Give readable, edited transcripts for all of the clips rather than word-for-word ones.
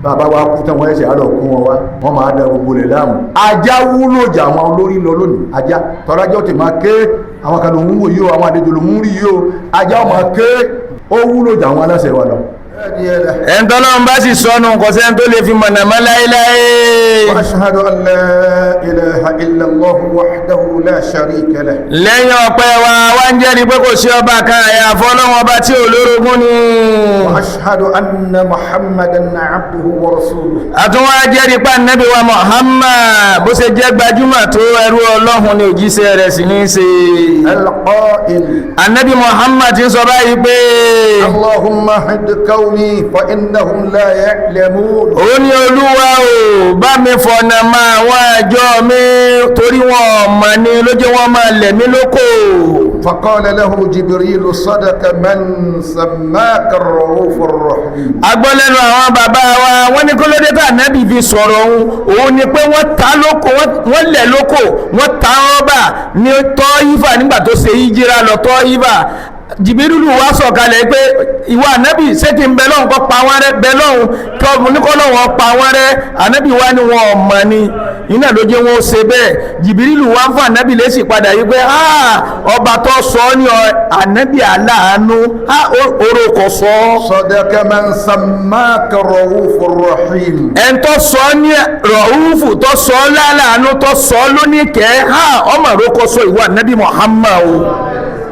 bàbá wa kú tán wọ́n ẹ̀sẹ̀ àlọ́ kún wọn wá wọ́n máa da gbogbo rẹ̀ láàmú. ajá wúlò jà àwọn olórí lọ lónìí ajá tọ́lájọ́ ti máa ké àwọn kan ló ń wò yìí o àwọn àlejò ló ń rí yìí o ajá ó máa ké ó wúlò jà àwọn aláṣẹ wa lọ. ẹ̀ńtọ́lọ́run bá sì sọnù kọ́sẹ́ tó lè fi mọ̀nà mọ́ láéláé. wa ashhadu an la ilaha illa Allah wahdahu la sharika lah. lẹ́yìn ọpẹ́ wa wá ń jẹ́rìí pé kò sí ọba kan àyàfi Ọlọ́run ọba tí ò lórogún ni. wa ashhadu anna Muhammadan abduhu wa rasuluhu. àtúnwá jẹ́rìí pé ànábì wa Muhammad bó ṣe jẹ́ gbajúmọ̀ tó ẹrú Ọlọ́run ni òjíṣẹ́ rẹ̀ sì ní í ṣe. al-qa'il. ànábì Muhammad ti sọ báyìí pé. Allahumma hid qawmi fa innahum la ya'lamun. ó ní Olúwa o bá mi fọ̀nà mọ́ àwọn àjọ mi torí wọn mọ̀ ni ló jẹ́ wọ́n máa lẹ̀ mí lóko. فقال له جبريل صدق من سماك الرؤوف الرحيم. agbọ́lẹ́nu àwọn bàbá wa wọ́n ní kó ló dé tá ànábì fi sọ̀rọ̀ òun ni pé wọ́n ta lóko wọ́n lẹ̀ lóko wọ́n ta rọ́bà ní Tọ́ífà nígbà tó ṣe híjírà lọ Tọ́ífà. Jìbìrìlù wá sọ̀kalẹ̀ pé ìwọ ànábì ṣé kí n bẹ lọ́hùn kọ́ pa wọ́n rẹ́ bẹ lọ́hùn kọ́ oníkọ́lọ́wọ́n pa wọ́n rẹ́ ànábì wá ní wọn ọ̀mọ ni iná ló jẹ́ wọn ó ṣe bẹ́ẹ̀. Jìbìrìlù wá ń fún ànábì lésì padà yìí pé ọba tó sọ ọ́ ní ànábì aláàánú oró kò sọ ọ́. Sadaqa man sammaka Ra'ufur Rahim. ẹn tó sọ ọ́ ní Ra'ufu tó sọ ọ́ láàánú tó sọ ọ́ lóníkẹ́ ọmọ ró kò sọ ìwọ ànábì Muhammad o.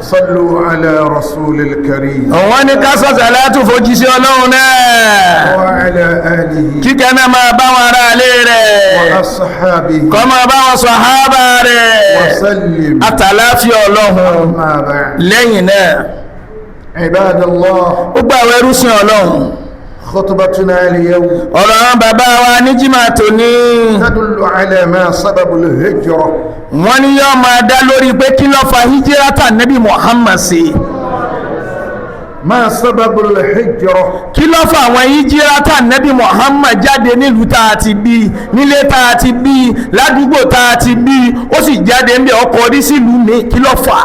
صلوا على رسول الكريم wọ́n ní ká sọ sàlátù fojìsí Ọlọ́run náà وعلى آله kíkẹ́ náà máa bá wọn ará ilé rẹ̀ وأصحابه kó máa bá wọn sàhábà rẹ̀ وسلم àtàláfíà Ọlọ́run. أما بعد lẹ́yìn náà عباد الله ó gbà àwọn ẹrúsìn Ọlọ́run خطبتنا اليوم ọ̀rọ̀ àwọn bàbá wa ní jímà tòní تدل على ما سبب الهجرة. wọ́n ní yóò máa dá lórí pé kí ló fa hijirata Nabi Muhammad sí. ما سبب الهجرة. kí ló fa àwọn hijirata Nabi Muhammad jáde nílùú tá a ti bí nílé tá a ti bí ládùúgbò tá a ti bí ó sì jáde ń bẹ ọkọ̀ orí sílùú mi kí ló fà.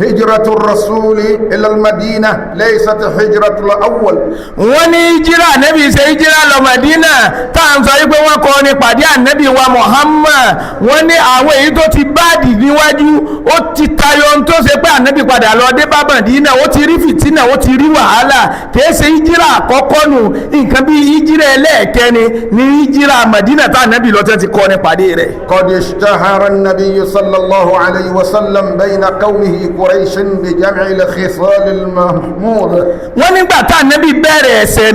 هجرة الرسول إلى المدينة ليست هجرة الأول. wọ́n ní hijira Ànábì ṣe hijira lọ Madina tá à ń sọ wípé wọ́n kọ́ ní pàdé Ànábì wa Muhammad wọ́n ní àwọn èyí tó ti báàdì níwájú ó ti tayọ ohun tó ṣe pé Ànábì padà lọ dé bá Madina ó ti rí fìtínà ó ti rí wàhálà kìí ṣe hijira àkọ́kọ́ nù nǹkan bí hijira ẹlẹ́ẹ̀kẹni ní hijira Madina tá Ànábì lọ tẹ́ ti kọ́ ní pàdé rẹ̀. قد اشتهر النبي صلى الله عليه وسلم بين قومه قريش بجمع الخصال المحمودة. wọ́n nígbà tá Ànábì bẹ̀rẹ̀ ẹ̀sẹ̀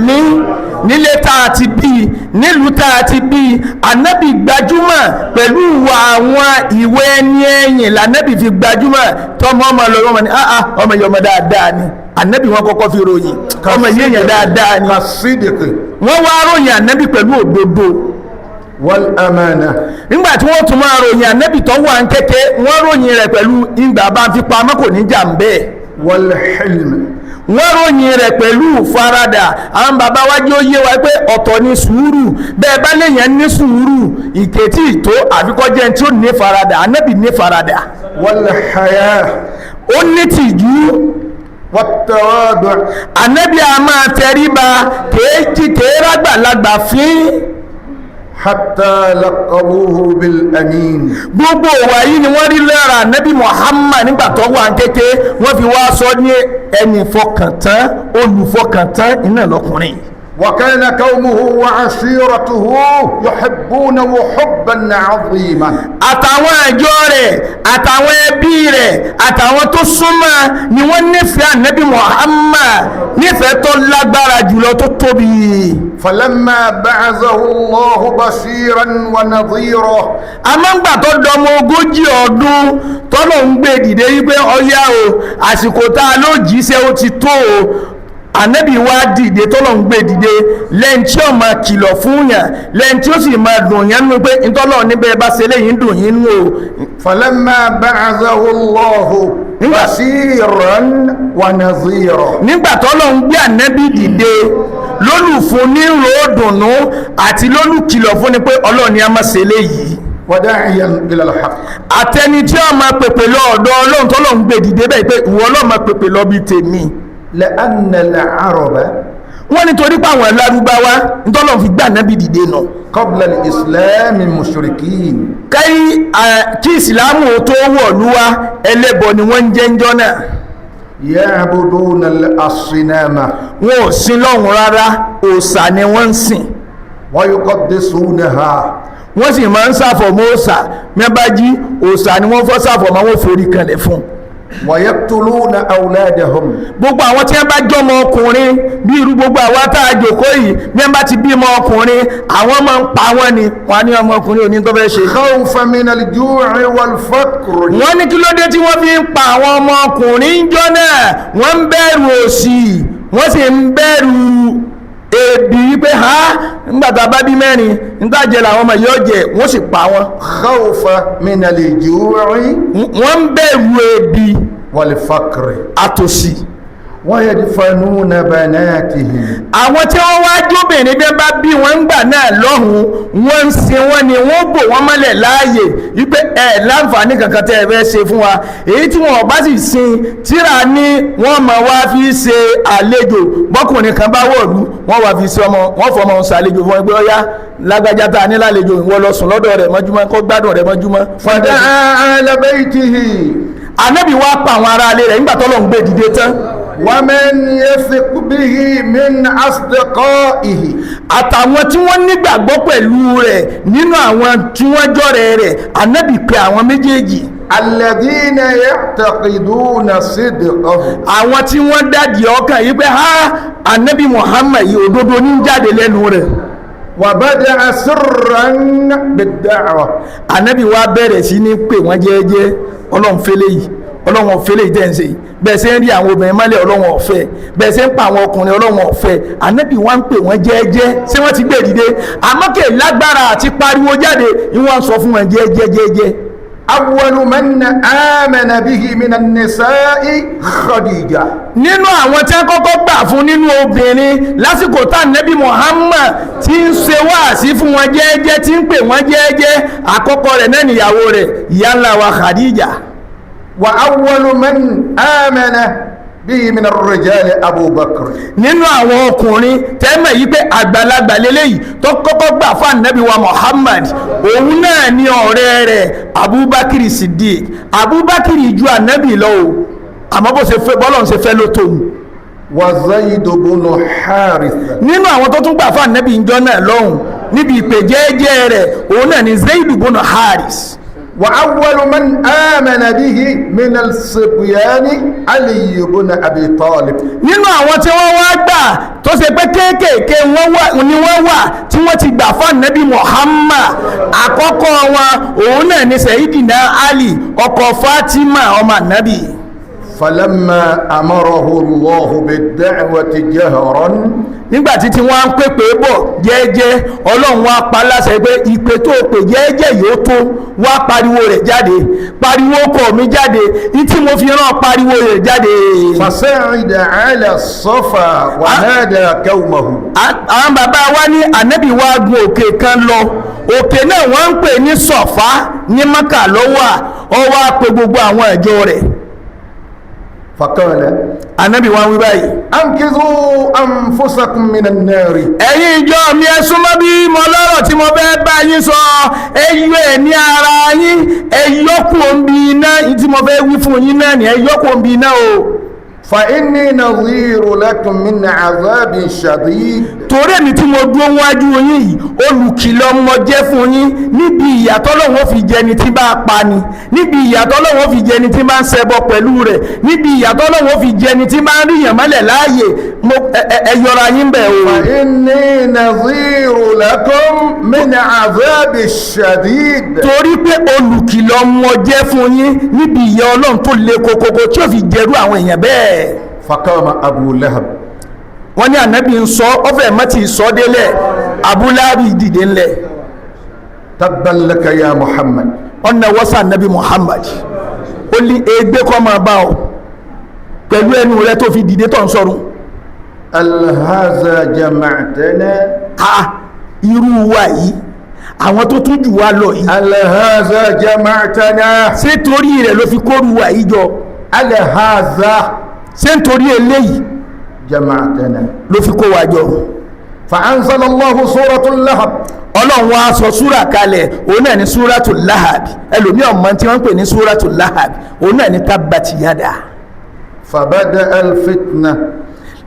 nílé tá a ti bí nílùú tá a ti bí Ànábì gbajúmọ̀ pẹ̀lú àwọn ìwé ẹni ẹ̀yìn lànábì fi gbajúmọ̀ tọ́mọ ọmọ lọ́wọ́ ọmọ ni ọmọ yìí ọmọ dáadáa ni Ànábì wọn kọ́kọ́ fi ròyìn ọmọ yìí èèyàn dáadáa ni wọ́n wá ròyìn Ànábì pẹ̀lú òdodo wal amana. nígbà tí wọ́n tún máa ròyìn Ànábì tó wà ń kéke wọ́n ròyìn rẹ̀ pẹ̀lú ìgbà bá fi pamọ́ kò ní jà ń bẹ́ẹ̀. wal hilm. wọ́n ròyìn rẹ̀ pẹ̀lú faradà àwọn bàbá wájú ó yé wa pé ọ̀tọ̀ ni sùúrù bẹ́ẹ̀ bá lèèyàn ní sùúrù ìkètì ìtó àfikọ́jẹ́ tí ó ní faradà Ànábì ní faradà. wal haya. ó ní tìjú. wat tawadu. Ànábì a máa tẹríba kéérágbàlagbà fín. hatta laqabuhu bil amin. gbogbo wa yìí ni wọ́n rí lára Ànábì Muhammad nígbà tó wà kéke wọ́n fi wá sọ ní ẹni fọkàntán olùfọkàntán iná lọkùnrin. وكان قومه وعشيرته يحبونه حبا عظيما. àtàwọn àjọ rẹ̀ àtàwọn ẹbí rẹ̀ àtàwọn tó súnmọ́ ni wọ́n nífẹ̀ẹ́ Ànábì Muhammad nífẹ̀ẹ́ tó lágbára jùlọ tó tóbi. فلما بعثه الله بشيرا ونذيرا. amáǹgbà tó dọmọ 40 ọdún tọ́lọ̀ ń gbé dìde wípé ọyá o àsìkò tá a ló jíṣẹ́ ó ti tó o. Ànábì wá dìde tọ́lọ̀ ń gbé dìde lẹ́yìn tí ó máa kìlọ̀ fún yàn lẹ́yìn tí ó sì máa dùn yàn nínú pé ìtọ́lọ̀ níbẹ̀ bá ṣe lẹ́yìn dùn yín nù o. فلما بعثه الله بشيرا ونذيرا. nígbà tọ́lọ̀ ń gbé Ànábì dìde lólùfún ní ròódùnú àti lólùkìlọ̀ fún ni pé Ọlọ́run ni a máa ṣe léyìí. وداعيا إلى الحق. àtẹni tí ó máa pèpè lọ ọ̀dọ̀ Ọlọ́run tọ́lọ̀ ń gbé dìde bẹ́ẹ̀ pé ìwọ Ọlọ́run máa pèpè lọ bí tèmi. لأن العرب wọ́n nítorí pé àwọn Lárúbáwá ntọ́lọ́run fi gbé ànábì dìde nù. qabla al-islam mushrikin. kí ìsìlámù tó wọ̀lú wa ẹlẹ́bọ ni wọ́n ń jẹ́ ńjọ́ náà. ya'buduna al-asnama. wọn ò sin lọ́hùn rárá òòṣà ni wọ́n ń sìn. wa yuqaddisunaha. wọ́n sì máa ń ṣàfọ̀mọ́ òòṣà mẹ́bàájí òòṣà ni wọ́n fọ́ ṣàfọ̀mọ́ wọn forí kanlẹ̀ fún. wa yaqtuluna awladahum. gbogbo àwọn tí wọ́n bá jọmọ ọkùnrin bí irú gbogbo àwa tá a jòkó yìí bí wọ́n bá ti bímọ ọkùnrin àwọn máa ń pa wọ́n ni wọ́n á ní ọmọkùnrin òní tó fẹ́ ṣe. khawfan min al-ju'i wal-faqr. wọ́n ní kí ló dé tí wọ́n fi ń pa àwọn ọmọkùnrin jọ náà wọ́n ń bẹ̀rù òṣì wọ́n sì ń bẹ̀rù ebi wípé ha ńgbàtà bá bí mẹ́rin ńgbàjẹ́ làwọn ọmọ yóò jẹ wọ́n sì pa wọn. khawfan min al-ju'i. wọ́n ń bẹ̀rù ebi wal-faqr. àtòṣì. wa yadfanuna banatihim. àwọn tí wọ́n wá jóbìnrin bí wọ́n bá bí wọ́n ń gbà náà lọ́hùn wọ́n ń sin wọ́n ni wọ́n bò wọ́n mọ́lẹ̀ láàyè wípé láǹfààní kankan tẹ́ ẹ fẹ́ ṣe fún wa èyí tí wọn bá sì sin tíra ní wọ́n máa wá fi ṣe àlejò bọ́kùnrin kan bá wọ̀lú wọ́n wá fi ṣe ọmọ wọ́n fọmọ ṣàlejò fún ẹgbẹ́ ọyá lágbájá tá a ní lálejò ìwọ lọ sùn lọ́dọ̀ rẹ̀ mọ́júmọ́ kó gbádùn rẹ̀ mọ́júmọ́. fada'a ala baytihi. Ànábì wá pa àwọn ará ilé rẹ̀ nígbà tọ́lọ́ ń gbé dìde tán. ومن يثق به من أصدقائه. àtàwọn tí wọ́n nígbàgbọ́ pẹ̀lú rẹ̀ nínú àwọn tí wọ́n jọ́rẹ̀ rẹ̀ Ànábì pè àwọn méjèèjì. الذين يعتقدون صدقه. àwọn tí wọ́n dádì ọkàn yìí pé ha Ànábì Muhammad yìí òdodo ní jáde lẹ́nu rẹ̀. وبدأ سرا بالدعوة. Ànábì wá bẹ̀rẹ̀ sí ní pè wọ́n jẹ́ẹ́jẹ́ Ọlọ́run fẹ́lẹ́ yìí Ọlọ́run ọ̀fẹ́ lè tẹ́ ń ṣe bẹ́ẹ̀ ṣe ń rí àwọn obìnrin mọ́lẹ̀ Ọlọ́run ọ̀fẹ́ bẹ́ẹ̀ ṣe ń pa àwọn ọkùnrin Ọlọ́run ọ̀fẹ́ Ànábì wá ń pè wọ́n jẹ́ẹ́jẹ́ ṣé wọ́n ti gbé dìde àmọ́kè lágbára àti pariwo jáde ìwọ̀n sọ fún wọn jẹ́ẹ́jẹ́. أول من آمن به من النساء خديجة. nínú àwọn tí wọ́n kọ́kọ́ gbà fún nínú obìnrin lásìkò tá Ànábì Muhammad tí ń ṣe wáàsí fún wọn jẹ́ẹ́jẹ́ tí ń pè wọ́n jẹ́ẹ́jẹ́ àkọ́kọ́ rẹ̀ náà níyàwó rẹ̀ ìyá ńlá wa Khadija. وأول من آمن به من الرجال أبو بكر. nínú àwọn ọkùnrin tẹ́mẹ̀ yí pé àgbàlagbà lélẹ́yìí tó kọ́kọ́ gbà fún Ànábì wa Muhammad òun náà ní ọ̀rẹ́ rẹ̀ Abubakar Siddiq Abubakar ju Ànábì lọ o àmọ́ bó ṣe fẹ́ bọ́lọ̀ ṣe fẹ́ ló tó o. wa Zayd ibn Haritha. nínú àwọn tó tún gbà fún Ànábì ìjọ náà lọ́hùn níbi ìpè jẹ́ẹ́jẹ́ rẹ̀ òun náà ní Zayd ibn Haris. وأول من آمن به من الصبيان علي بن أبي طالب. nínú àwọn tí wọ́n wá gbà tó ṣe pé kéékèèké ni wọ́n wà tí wọ́n ti gbà fún Ànábì Muhammad àkọ́kọ́ wọn òun náà ni Sayyidina Ali ọkọ Fatima ọmọ Ànábì. فلما أمره الله بالدعوة جهرا. nígbàtí tí wọ́n ń pèpè bọ̀ jẹ́ẹ́jẹ́ Ọlọ́run wá pa láṣẹ pé ìpè tó pè jẹ́ẹ́jẹ́ yóò tó wá pariwo rẹ̀ jáde pariwo kọ̀ mi jáde ìtí mo fi rán pariwo rẹ̀ jáde. فصعد على الصفا ونادى قومه. àwọn bàbá wa ní Ànábì wa gun òkè kan lọ òkè náà wọ́n ń pè ní Sọ̀fà ní Mákà lọ́wọ́ ó wá pe gbogbo àwọn ìjọ rẹ̀. فقال Ànábì wa wí báyìí. أنقذوا أنفسكم من النار. ẹ̀yin ìjọ mi ẹ súnmọ́ bí mo lọ́rọ̀ tí mo fẹ́ bá yín sọ ẹyọ ẹ̀ ní ara yín ẹyọkù òǹbí iná tí mo fẹ́ wí fún yín náà ní ẹyọkù òǹbí iná o. فإني نظير لكم من عذاب شديد. torí èmi tí mo dúró wájú yín yìí olùkìlọ̀ mo jẹ́ fún yín níbi ìyàtọ̀ Ọlọ́run fi jẹni tí bá pa ni níbi ìyàtọ̀ Ọlọ́run fi jẹni tí bá ń ṣẹbọ pẹ̀lú rẹ̀ níbi ìyàtọ̀ Ọlọ́run fi jẹni tí bá ń ríyàn mọ́lẹ̀ láàyè ẹ yọra yín bẹ̀ o. فإني نظير لكم من عذاب شديد. torí pé olùkìlọ̀ mo jẹ́ fún yín níbi ìyà Ọlọ́run tó le kokoko tí ó fi jẹrú àwọn èèyàn bẹ́ẹ̀. فقام أبو لهب. wọ́n ní Ànábì ń sọ ọ́fẹ́ mọ́tì sọ́délẹ̀ Abu Lahab dìde ńlẹ̀. تبا لك يا محمد. ọ̀nà wọ́sà Ànábì Muhammad ó ní ẹgbẹ́ kọ́ máa bá ọ pẹ̀lú ẹnu rẹ tó fi dìde tó ń sọ̀rọ̀. هذا جمعتنا. irú wa yìí àwọn tó tún jù wá lọ yìí. هذا جمعتنا. ṣé torí rẹ̀ ló fi kóru wa yìí jọ. هذا. ṣé nítorí eléyìí. jama'tana ló fi kó wa jọ. فأنزل الله سورة اللهب ọlọ́run wa sọ súrà kalẹ̀ òun náà ní súrátù láhàbì ẹlòmíràn mọ̀ tí wọ́n ń pè ní súrátù láhàbì òun náà ní tábàtì yádà. فبدأ الفتنة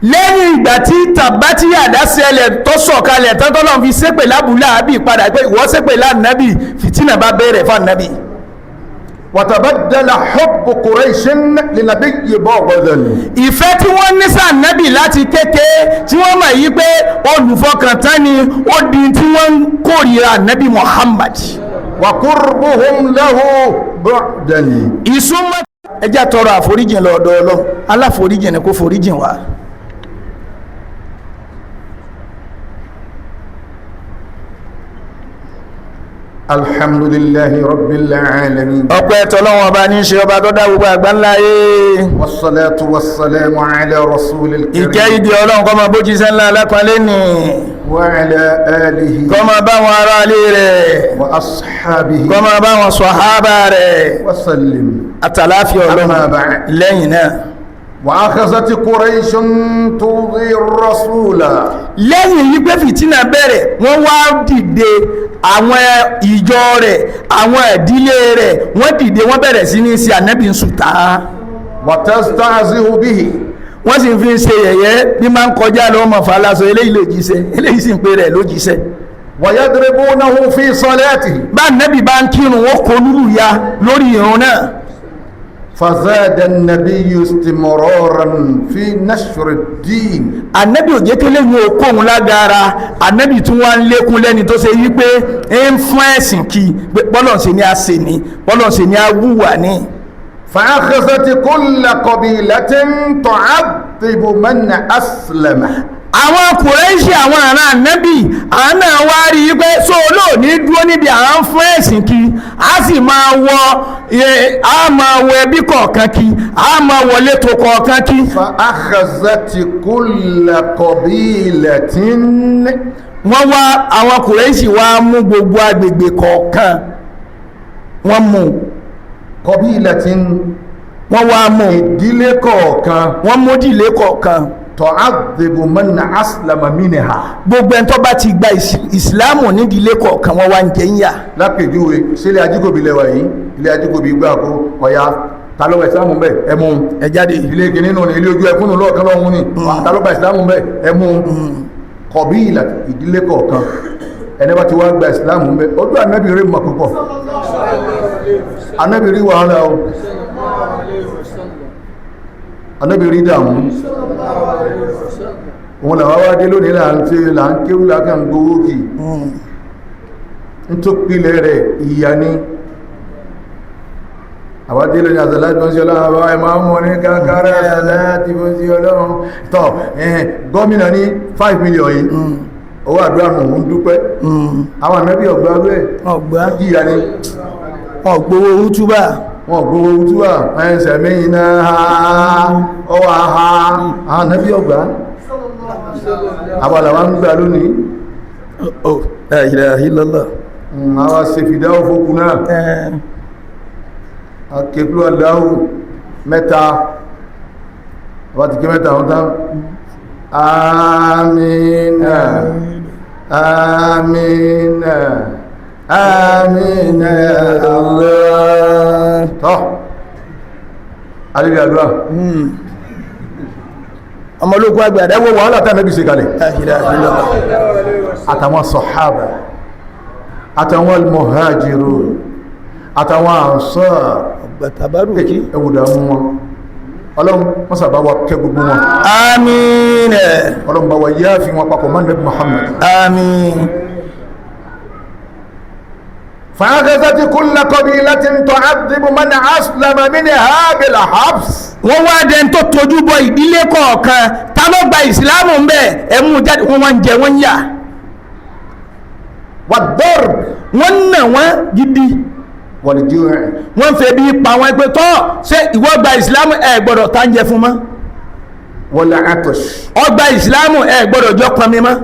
lẹ́yìn ìgbà tí tàbátì yádà ṣẹlẹ̀ tó sọ̀ kalẹ̀ tọ́tọ́lọ́run fi ṣépè lábù láhàbì padà pé ìwọ ṣépè lánàbì fìtínà bá bẹ̀rẹ̀ fún ànábì. وتبدل حب قريش لنبي بغضا ìfẹ́ tí wọ́n ní sànábì láti kékeré tí wọ́n mọ̀ yí pé olùfọkàntán ni ó di tí wọ́n ń kórìíra ànábì Muhammad. وقربهم له بعدا ìsúnmọ́ ẹjẹ́ tọrọ àforíjìn lọ́dọ̀ Ọlọ́run aláforíjìn ni kó foríjìn wá. alhamdulillahi rabbil alamin ọpẹ́ tọ́lọ́wọ́n ọba ní ṣe ọba tó dá gbogbo àgbáńlá yé. wassalatu wassalamu ala rasulil karim ìkẹ́ ìdí Ọlọ́run kó máa bójú sẹ́ńlá alápọ̀nlé ni wa ala alihi kó máa bá wọn ará ilé rẹ̀ wa ashabihi kó máa bá wọn sọ̀hábà rẹ̀ wa sallim àtàláfíà Ọlọ́run Amma ba'd. lẹ́yìn náà. وأخذت قريش تضي الرسول lẹ́yìn yìí pé fìtínà bẹ̀rẹ̀ wọ́n wá dìde àwọn ìjọ rẹ̀ àwọn ìdílé rẹ̀ wọ́n dìde wọ́n bẹ̀rẹ̀ sí ní sí ànábì ń sùtá وتستهزئ به wọ́n sì fi ń ṣe yẹ̀yẹ́ bí máa ń kọjá lọ́wọ́ mọ̀ fàlásọ eléyìí ló jíṣẹ́ eléyìí sì ń pè rẹ̀ ló jíṣẹ́. ويضربونه في صلاته bá ànábì bá ń kírun wọ́n kó lúlù ya lórí ìrun náà. فزاد النبي استمرارا في نشر الدين ànábì ò jẹ́ kí lẹ́yìn okòhun lágara ànábì tún wá ń lékún lẹ́ni tó ṣe wípé ń fún ẹ̀sìn kí bọ́lọ̀ ṣe ní a ṣe ní bọ́lọ̀ ṣe ní a wúwà ní. فأخذت كل قبيلة تعذب من أسلم àwọn kùrẹ́ṣì àwọn ará ànábì àwọn náà wá rí i pé sọ olóòní dúró níbi àwọn fún ẹ̀sìn kí a sì máa wọ ẹbí kọ̀ọ̀kan kí a máa wọlé tó kọ̀ọ̀kan kí. فأخذت كل قبيلة wọ́n wá àwọn kùrẹ́ṣì wá mú gbogbo agbègbè kọ̀ọ̀kan wọ́n mú قبيلة wọ́n wá mú ìdílé kọ̀ọ̀kan wọ́n mú ìdílé kọ̀ọ̀kan tu'adhibu man aslama minha gbogbo ẹni tó bá ti gba ìsìláàmù nídìílé kọ̀ọ̀kan wọ́n wá ń jẹ ń yà. lápèjúwe sílé ajíkòbí lẹ́wà yìí ilé ajíkòbí gbà kó ọ̀yà talọ́gbà ìsìláàmù bẹ́ẹ̀ ẹmú ẹ jáde ilé kìíní nù ní ilé ojú ẹkúnnù lọ́ọ̀kan lọ́hún ni talọ́gbà ìsìláàmù bẹ́ẹ̀ ẹmú kọ̀bíìlà ìdílé kọ̀ọ̀kan ẹni bá ti wá gba ìsìláàmù bẹ́ẹ̀ ojú ànábì rí mọ̀ púpọ̀ ànábì rí wàhálà o ànábì rí dààmú òun làwọn wá dé lónìí là ń kéwú lákàn gbówó kì ń tó pílẹ̀ rẹ̀ ìyá ní àwọn dé lónìí àzàláti bọ́n sí ọlọ́run àwọn ẹmọ ọmọ ní kákàrà àzàláti bọ́n sí ọlọ́run tọ́ gómìnà ní 5 million yìí owó àdúrà mọ̀ ń dúpẹ́ àwọn ànábì ọ̀gbá rẹ̀ ọ̀gbá ìyá ní ọ̀gbówó útúbà wọn gbogbo ojúwà ẹ̀ẹ́sẹ̀ mẹ́yìn náà ọwọ́ àhá ànábì ọ̀gbá àbàlàwà ń gbà lónìí la ilaha illallah àwọn sèfìdáwò fókù náà akẹ́kọ̀ọ́ aláwò mẹ́ta wọ́n ti kẹ́ mẹ́ta wọ́n tán àmìnà àmìnà àmìnà Allah tọ́ alìbí àdúrà ọmọlógún àgbà ẹwọ wàhálà tàà nẹ́bí ṣe kalẹ̀ la ilaha illallah àtàwọn sọ̀hábà àtàwọn almuhajirun àtàwọn ansar ọgbàtàbárù kí ẹwùdà mú wọn ọlọ́run wọ́n sàbá wa kẹ́ gbogbo wọn àmín ọlọ́run bá wa yá fi wọn papọ̀ mọ́ nẹ́bí Muhammad àmín فأخذت كل قبيلة تعذب من أسلم منها بالحبس wọ́n wá dẹn tó tójú bọ ìdílé kọ̀ọ̀kan ta ló gba ìsìláàmù ń bẹ̀ ẹmú jáde wọ́n wá ń jẹ wọ́n yà والضرب wọ́n nà wọ́n gidi والجوع wọ́n fẹ́ bí pa wọn pé tọ́ ṣé ìwọ gba ìsìláàmù ẹ gbọ́dọ̀ tá ń jẹ fún mọ́ والعطش ó gba ìsìláàmù ẹ gbọ́dọ̀ jọ pọnmi mọ́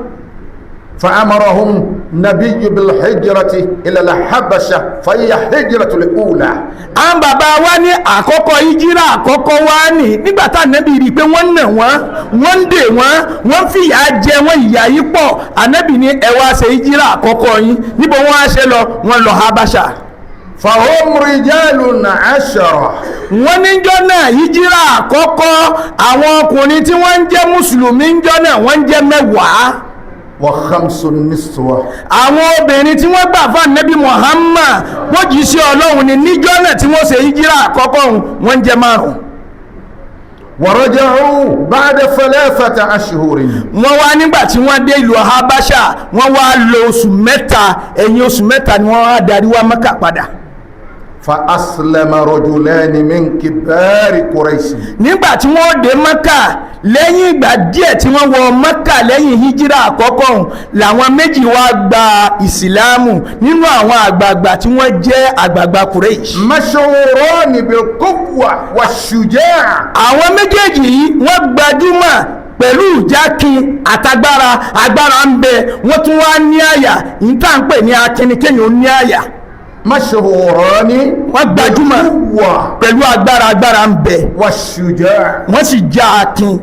فأمرهم النبي بالهجرة إلى الحبشة فهي هجرة الأولى. àwọn bàbá wa ní àkọ́kọ́ ìjírà àkọ́kọ́ wa ní nígbàtà ànábì rí pé wọ́n nà wọ́n wọ́n dè wọ́n fìyà jẹ wọ́n ìyà yìí pọ̀ ànábì ní ẹ wá ṣe ìjírà àkọ́kọ́ yín níbo wọ́n á ṣe lọ wọ́n lọ habasha. فهم رجال 10. wọ́n níjọ́ náà ìjírà àkọ́kọ́ àwọn ọkùnrin tí wọ́n ń jẹ́ mùsùlùmí níjọ́ náà wọ́n ń jẹ́ 10. وخمس نسوة. àwọn obìnrin tí wọ́n gbà fún ànábì Muhammad wọ́n jí sí ọlọ́run ní níjọ́ náà tí wọ́n ṣe ìjírà àkọ́kọ́ wọ́n jẹ́ 5. ورجعوا بعد 3 أشهر. wọ́n wá nígbà tí wọ́n dé ìlú Habasha wọ́n wá lò oṣù 3 ẹ̀yìn oṣù 3 ni wọ́n wá darí wá Mẹ́kà padà. فأسلم رجلان من كبار قريش. nígbà tí wọ́n dé Mẹ́kà lẹ́yìn ìgbà díẹ̀ tí wọ́n wọ Mẹ́kà lẹ́yìn hijira àkọ́kọ́ làwọn méjì wá gba ìsìláàmù nínú àwọn àgbààgbà tí wọ́n jẹ́ àgbààgbà Quraysh. مشهوران بالقوة والشجاع. àwọn méjèèjì yìí wọ́n gbajúmọ̀ pẹ̀lú ìjákin àtagbára agbára ń bẹ wọ́n tún wá ní àyà ìta ń pè ní akẹnikẹ́yìn ó ní àyà. مشهوران wọ́n gbajúmọ̀ pẹ̀lú agbára ń bẹ والشجاع. wọ́n sì já akin.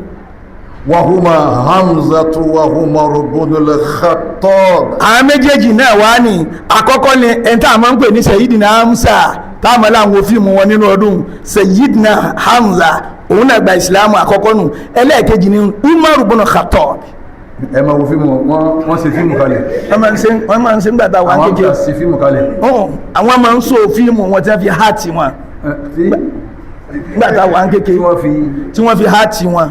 وهما حمزة وعمر بن الخطاب. àwọn méjèèjì náà wá ní àkọ́kọ́ ni ẹni tá a máa ń pè ní Sayyidina Hamza táàmù aláwọ̀ fíìmù wọn nínú ọdún Sayyidina Hamza òun náà gba ìsìlámù àkọ́kọ́ nù. ẹlẹ́ẹ̀kejì ni Umar bin Khattab. ẹ máa wo fíìmù wọ́n ṣe fíìmù kalẹ̀. wọ́n máa ń ṣe nígbà táwọn kékeré. àwọn ṣe fíìmù kalẹ̀. àwọn máa ń so fíìmù wọn tí wọ́n fi háàtì wọn. nígbà táwọn kékeré tí wọ́n fi háàtì wọn.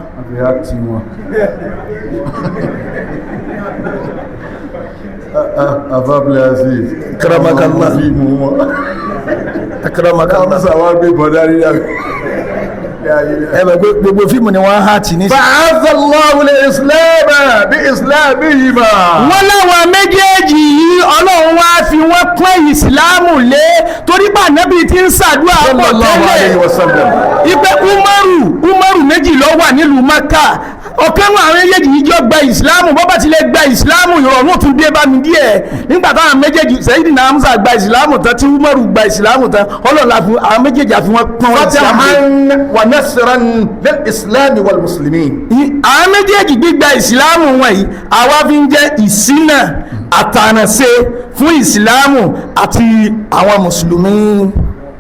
afábílẹ̀ aziz. Akramakallah. fíìmù wọn. Akramakallah. sáwọn gbé bọ̀dá rí rà. ẹ̀bẹ̀ gbogbo fíìmù ni wọ́n háàtì ní. fa'azallahu al-islam bi islamihima. wọ́n láwọn méjèèjì yìí ọlọ́run wá fi wọ́n pọ́n ìsìláàmù lé torí bá nábì tí ń ṣàdúrà pọ̀ sallallahu alayhi wa sallam. ipe umaru méjì ló wà nílùú Maka ọ̀kan wọn àwọn méjèèjì yìí jọ gba ìsìláàmù bọ́bá ti lè gba ìsìláàmù ìrọ̀rùn tún dé bá mi díẹ̀ nígbà táwọn méjèèjì Sayyidina Hamza gba ìsìláàmù tán tí umaru gba ìsìláàmù tán ọlọ́run àwọn méjèèjì àfi wọ́n pọ́n ìsìláàmù lé. wa nasran lil islam wal muslimin. àwọn méjèèjì gbígba ìsìláàmù wọ̀nyí àwa fi ń jẹ́ ìṣínà àtànàṣe fún ìsìláàmù àti àwọn mùsùlùmí.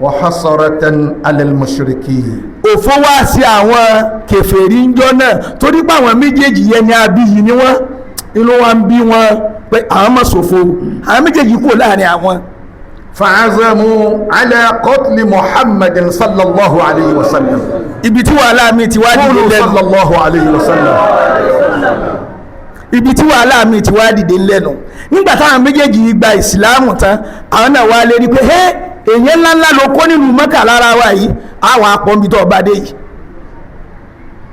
wa hasaratan ala al-mushrikin. òfó wá sí àwọn kèfèrí ńjọ́ náà torí pé àwọn méjèèjì yẹn ni abiyì ni wọ́n inú wa ń bí wọn pé àwọn mọ̀ ṣòfò àwọn méjèèjì kúrò láàrin àwọn. فعزموا على قتل محمد صلى الله عليه وسلم. ibi tí wàhálà mi ti wá dìde lẹ́nu. صلى الله عليه وسلم. ibi tí wàhálà mi ti wá dìde lẹ́nu nígbà táwọn méjèèjì gba ìsìláàmù tán àwọn náà wá lé ní pé èèyàn ńláńlá ló kó nínú Mẹ́kà lára wa yìí àwọn apọ̀nbi tó ọba dé yìí.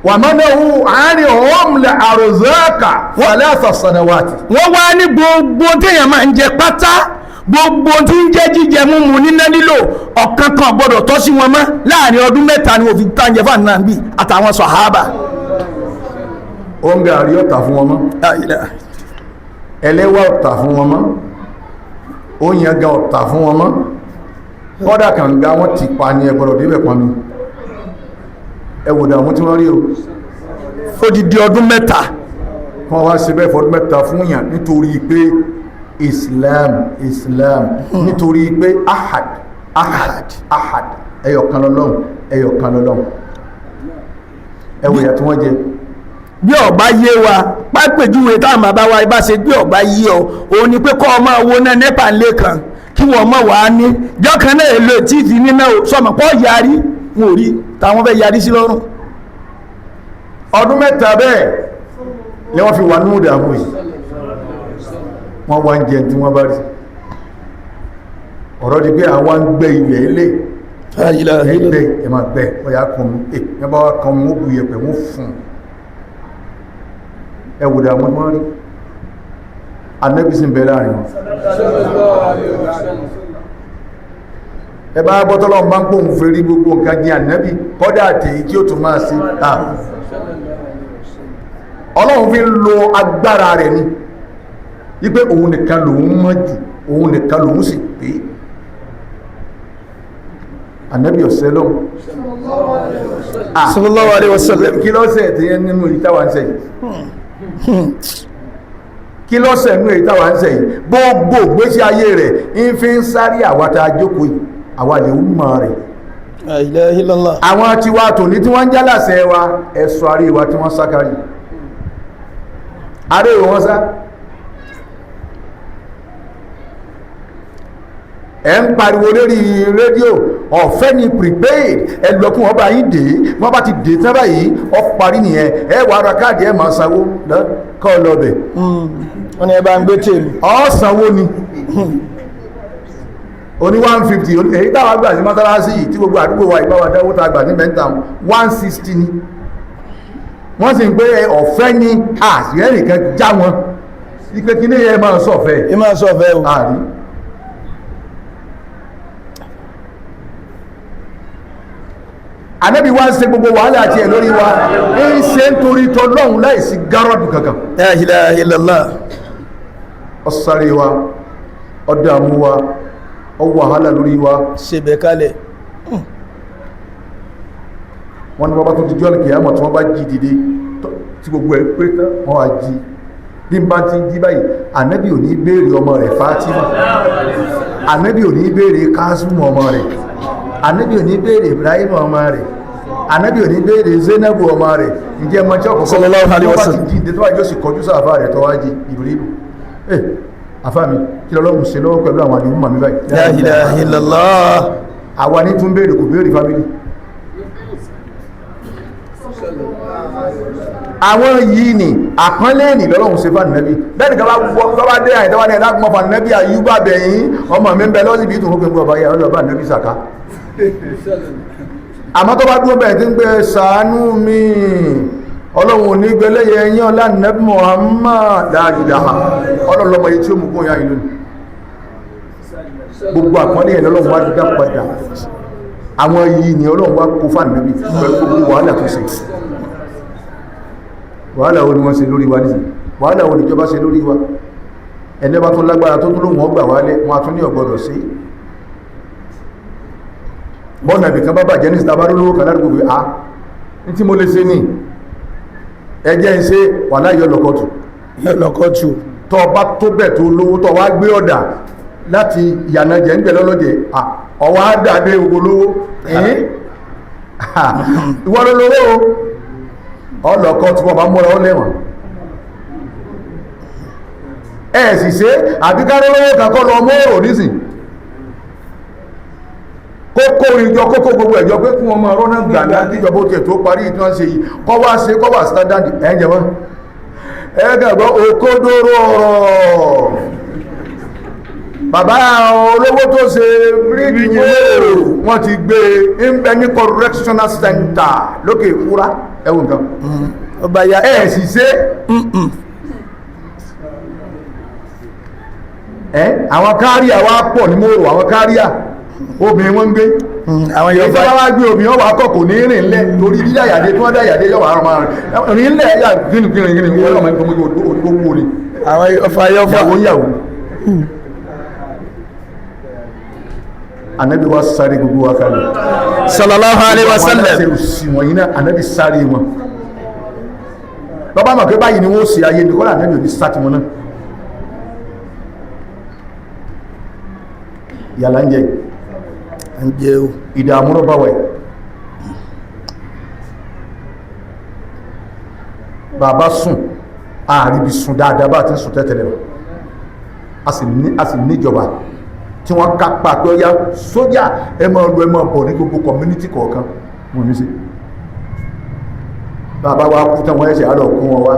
ومنه عنهم لأرزاق 3 سنوات. wọ́n wá ní gbogbo téèyàn máa ń jẹ pátá gbogbo tí ń jẹ́ jíjẹ múmu níná nílò ọ̀kan kan gbọ́dọ̀ tọ́ sí wọn mọ́ láàrin ọdún 3 ni wọ́n fi tánjẹ fún àná bí àtàwọn sàhábà. oúnjẹ àrí ọ̀tà fún wọn mọ́. ẹlẹ́wà ọ̀tà fún wọn mọ́. oúnjẹ ga ọ̀tà fún wọn mọ́. kọ́dà kànga wọn ti pa ní ẹgbọ́dọ̀ débẹ̀ pọn mi. ẹwòdà mú tí wọ́n rí o. odidi ọdún 3. wọ́n wá ṣe bẹ́ẹ̀ fọdún 3 fún yàn nítorí pé Islam nítorí pé ahad ẹyọ̀kan lọ́lọ́run ẹwò ìyà tí wọ́n jẹ. bí ọba yé wa pápẹ̀júwe táwọn bàbá wa bá ṣe bí ọba yé ọ òun ni pé kọ́ ọmọ owó náà nípa ńlẹ̀ kan kí wọ́n mọ̀ wá ní jọ́kan náà èlò tíìfì nínú sọmọ pọ́ yarí wọn ò rí táwọn fẹ́ yarí sí lọ́rùn. ọdún 3 bẹ́ẹ̀ ni wọ́n fi wà nínú ìdààmú yìí wọ́n wá ń jẹ tí wọ́n bá rí ọ̀rọ̀ di pé àwọn ń gbẹ́ ilẹ̀ ilé ẹgbẹ́ ẹ máa gbẹ́ ọ̀yà kan mú ẹ bá wá kan mú ó bu yẹpẹ̀ wọ́n fún ẹ wò dà wọ́n rí Ànábì sì ń bẹ láàrin wọn. ẹ bá gbọ́tọ́lọ́ bá ń pòun fẹ́ rí gbogbo nǹkan jẹ́ Ànábì kọ́dà àtẹ̀yí tí ó tún máa sí Ọlọ́run fi ń lo agbára rẹ̀ ni wípé òun nìkan lòun mọ̀ jù òun nìkan lòun sì pé ànábì ọ̀sẹ̀ lọ́wọ́ sallallahu alaihi wasallam. kí lọ́sẹ̀ tí yẹn nínú ìtawà ń sẹ́yìn kí lọ́sẹ̀ nínú ìtawà ń sẹ́yìn gbogbo gbésí ayé rẹ̀ ń fi ń sáré àwátá jókòó yìí àwa lè ń mọ̀ rẹ̀ La ilaha illallah. àwọn tiwa tòní tí wọ́n ń jálàsẹ̀ wa ẹ̀sọ́ àrí wa tí wọ́n sákàrí àrí wọn sá ẹ̀ ń pariwo lórí rédíò ọ̀fẹ́ ni prepaid ẹlọ́kùn ọba yìí dé wọ́n bá ti dé tán báyìí ọ parí nìyẹn ẹ wà ra káàdì ẹ máa sanwó kọ́ lọ bẹ̀ wọ́n ní ẹ bá ń gbé tèmi. ọ sanwó ni oní 150 èyí táwọn àgbà sí mọ́sálásí yìí tí gbogbo àdúgbò wa ìbáwà dáwó tá a gbà ní mẹ́ta 160 ni wọ́n sì ń gbé ọ̀fẹ́ ní àṣìyẹ́ nìkan já wọn ipe kí ní ẹ máa sọ̀fẹ́ ẹ máa sọ̀fẹ́ o. àrí ànábì wá ń ṣe gbogbo wàhálà àti ẹ̀ lórí wa ń ṣe ń torí tọ́lọ́hun láìsí gárọ́dù kankan La ilaha illallah. ọ̀sáré wa ọ̀dàmú wa ọwàhálà lórí wa ṣe bẹ̀ kalẹ̀. wọ́n ní wọ́n bá tó ti jọ́ ní kìyàmọ̀ tí wọ́n bá jí dìde tí gbogbo ẹ̀ pé tán wọ́n wá jí bí n bá ti jí báyìí ànábì ò ní béèrè ọmọ rẹ̀ Fátímà ànábì ò ní béèrè Kásímù ọmọ rẹ̀ ànábì ò ní béèrè Ibrahim ọmọ rẹ̀ ànábì ò ní béèrè Zainabu ọmọ rẹ̀ ǹjẹ́ ẹmọ tí ọkọ̀ sallallahu alaihi wasallam. tó bá ti jí dìde tó bá jọ́ sì kọjú sáfà rẹ̀ tó wá jí Ibrilu àfáàmì kí lọ́lọ́run ṣe lọ́wọ́ pẹ̀lú àwọn àdìmú màmí báyìí La ilaha illallah. àwa ní tún béèrè kò béèrè fámílì àwọn yìí ni àpọ́nlé ní lọ́lọ́run ṣe fún nẹ́bí bẹ́ẹ̀ nìkan bá bá dé àìdáwà ní ẹ̀dá gbọ́n fún nẹ́bí Àyùbá bẹ̀yìn ọmọ mi ń bẹ lọ́sibí ìtùnú pé gbọ́n báyà ọlọ́bà nẹ́bí sàká àmọ́ tó bá dúró bẹ̀rẹ̀ tí ń gbé ṣàánú mi ọlọ́run ní gbẹlẹ́yẹ ẹ̀yìn ọlá nẹ́bí Muhammad dáadáa ọlọ́lọ́mọ yìí tí ó mú kó yá ìlú gbogbo àpọ́nlé ẹ̀ lọ́lọ́run wá dá padà àwọn yìí ni ọlọ́run wá kó fún nẹ́bí pẹ̀lú gbogbo wàhálà tó ṣe wàhálà wo ni wọ́n ṣe lórí wa nìsìn wàhálà wo níjọba ṣe lórí wa ẹni bá tún lágbára tó tún lóhun ọgbà wálé wọn a tún ní ọgbọ́dọ̀ sí bọ́ọ̀nà ibìkan bá bàjẹ́ ní ìsìtàbárò lówó kan lárúgbò pé a ní tí mo lè ṣe ní ẹjẹ́ ń ṣe wà láyé ọlọ́kọ̀tù tọ́ bá tó bẹ̀ tó lówó tọ́ wá gbé ọ̀dà láti ìyànà jẹ́ ń gbẹ̀ lọ́lọ́jẹ́ ọwọ́ á dàdé ogolówó ìwọ́n lówó ọlọ́kọ́ tí wọ́n bá múra ó lẹ́wọ̀n ẹ̀ sì ṣe àbíkárẹ́ lọ́wọ́ kankọ́ lọ mọ́ òrò nísìn kókó ìjọ kókó gbogbo ẹ̀jọ pé kún ọmọ rọ́nà gbàgbà tíjọba òkè tó parí ìtàn ṣe yìí kọ́wà standard ẹ̀jẹ̀ wọ́n ẹgbẹ̀gbọ́ òkódóró ọ̀rọ̀ bàbá olówó tó ṣe bíríjì wọ́n ti gbé ń bẹ ní correctional center lókè ìkúra ẹwùn kan ọba ya ẹ̀ sì ṣe àwọn káríà wá pọ̀ ní mòrò àwọn káríà obìnrin wọ́n ń gbé àwọn yóò ìjọba wá gbé obìnrin ọwọ́ akọ́kọ̀ ní rìn lẹ́ torí bí dáyàdé tí wọ́n dáyàdé yọ̀wọ̀ àrùn márùn rìn lẹ́ yà gínìgínì wọ́n lọ́mọ ìgbòmí òdúgbò ní àwọn ọfà yàwó yàwó Ànábì wá sáré gbogbo wa kalẹ̀ sallallahu alaihi wasallam wọ̀nyí náà Ànábì sáré wọn lọ́bàá mọ̀ pé báyìí ni wọ́n sì ayé ní kọ́lá Ànábì òní sátì wọn náà yàlá ń jẹ ìdààmú ló bá wẹ̀ bàbá sùn ààríbi sùn dáadáa bá ti ń sùn tẹ́tẹ̀lẹ̀ a sì níjọba tí wọ́n kápá pé ó yá sójà ẹ máa lọ ẹ máa bọ̀ ní gbogbo community kọ̀ọ̀kan wọn ní sí bàbá wa kú tán wọ́n ẹ̀ṣẹ̀ àlọ́ kún wọn wá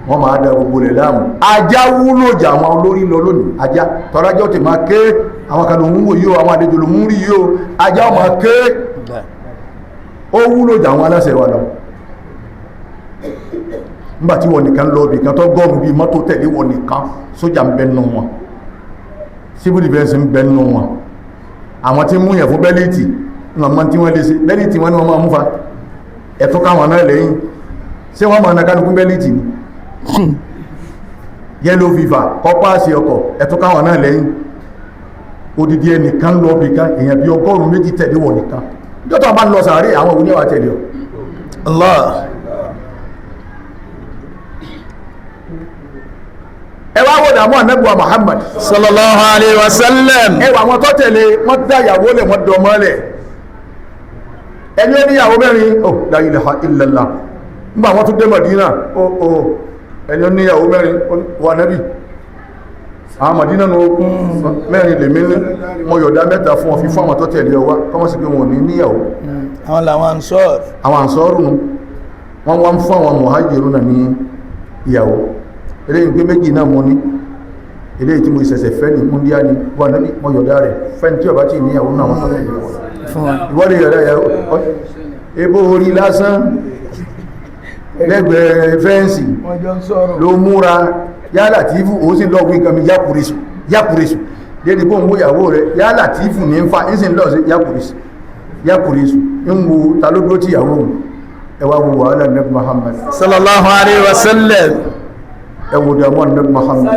wọ́n máa dá gbogbo rẹ̀ láàmú ajá wúlò jà àwọn olórí lọ lónìí ajá tọ́lájọ́ ti máa ké àwọn kan ló ń wò yíò àwọn àdéjò ló ń rí yíò ajá ó máa ké ó wúlò jà àwọn aláṣẹ wa lọ nígbàtí wọ́n nìkan lọ bì kan tó gọ́ọ̀rùn bí mọ́tò tẹ̀lé wọ́n nìkan sójà ń bẹ nù wọn civil defense ń bẹ nù wọn àwọn tí mú yẹn fún bẹ́líìtì wọn tí wọ́n lè ṣe bẹ́líìtì wọn ni wọ́n máa mú fa ẹ̀tọ́ káwọn náà lẹ́yìn ṣé wọ́n máa na kálukú bẹ́líìtì ni yẹ́lò fífà kọ́páàsì ọkọ̀ ẹ̀tún káwọn náà lẹ́yìn odidi ẹnìkan lọ bí kan èèyàn bí 100 tẹ̀lé wọ̀ nìkan jọ́tọ̀ bá ń lọ sàárè àwọn òun níwà tẹ̀lé ọ Allah. ẹwà wọ́n dàmú ànẹ́bùwà Muhammad sallallahu alaihi wasallam. ẹwà àwọn tó tẹ̀lé wọ́n dá ìyàwó lẹ̀ wọ́n dọmọ́lẹ̀ ẹni ó níyàwó mẹ́rin la ilaha illallah nígbà wọ́n tún dé Madina ẹni ó níyàwó mẹ́rin wà nẹ́bì àwọn Madina nù mẹ́rin lè mẹ́rin mọ́ yọ̀dá mẹ́ta fún ọ fi fún àwọn tó tẹ̀lé ọwá kọ́mọ́ sí pé wọn ní níyàwó àwọn làwọn Ansar. àwọn Ansar nù wọ́n wá ń fún àwọn Muhajiruna ní ìyàwó eléyìí pé méjì náà mọ́ ní eléyìí tí mo ìṣẹ̀ṣẹ̀ fẹ́ ní múndíá ni wà nẹ́bì mọ́ yọ̀dá rẹ̀ fẹ́ni tí ọba tí níyàwó náà wọ́n tó tẹ̀lé ìwọ́lẹ̀ yọ̀dá ìyàwó ebo orí lásán lẹ́gbẹ̀ẹ́ fẹ́ǹsì ló múra yálà tí fún ó sì lọ́wọ́ nǹkan mi yákùrẹ́sù dédé bó ń wó ìyàwó rẹ̀ yálà tí fún ní ń fa ń sì lọ́ sí yákùrẹ́sù ń wo ta ló dó tí ìyàwó ẹwà wo wàhálà nẹ́bí Muhammad sallallahu alaihi wasallam. ẹwò dàmú nẹ́bí Muhammad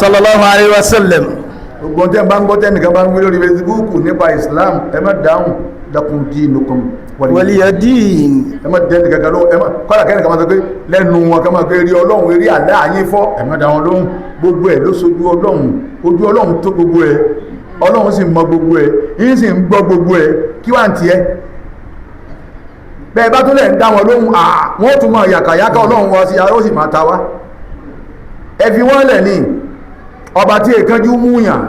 sallallahu alaihi wasallam. gbogbo tẹ́ bá ń gbọ́ tẹ́nìkan bá ń gbé lórí Facebook nípa Islam ẹ má dáhùn lakum dinukum waliya din. ẹ má dẹ́ni kankan lóhùn ẹ má kọ́lá kẹ́ni kan máa sọ pé lẹ́nu wọn kan máa pé rí ọlọ́run eré àlá àyín fọ́ ẹ má dá wọn lóhùn gbogbo ẹ̀ ló sojú ọlọ́run ojú ọlọ́run tó gbogbo ẹ̀ ọlọ́run sì mọ gbogbo ẹ̀ yín sì ń gbọ́ gbogbo ẹ̀ kí wà ń tiẹ̀ bẹ́ẹ̀ bá tó lẹ̀ ń dá wọn lóhùn wọ́n tún máa yàkàyàkà ọlọ́run wọ sí ó sì máa ta wá ẹ fi wọ́n lẹ̀ ní ọba tí èkánjú múyàn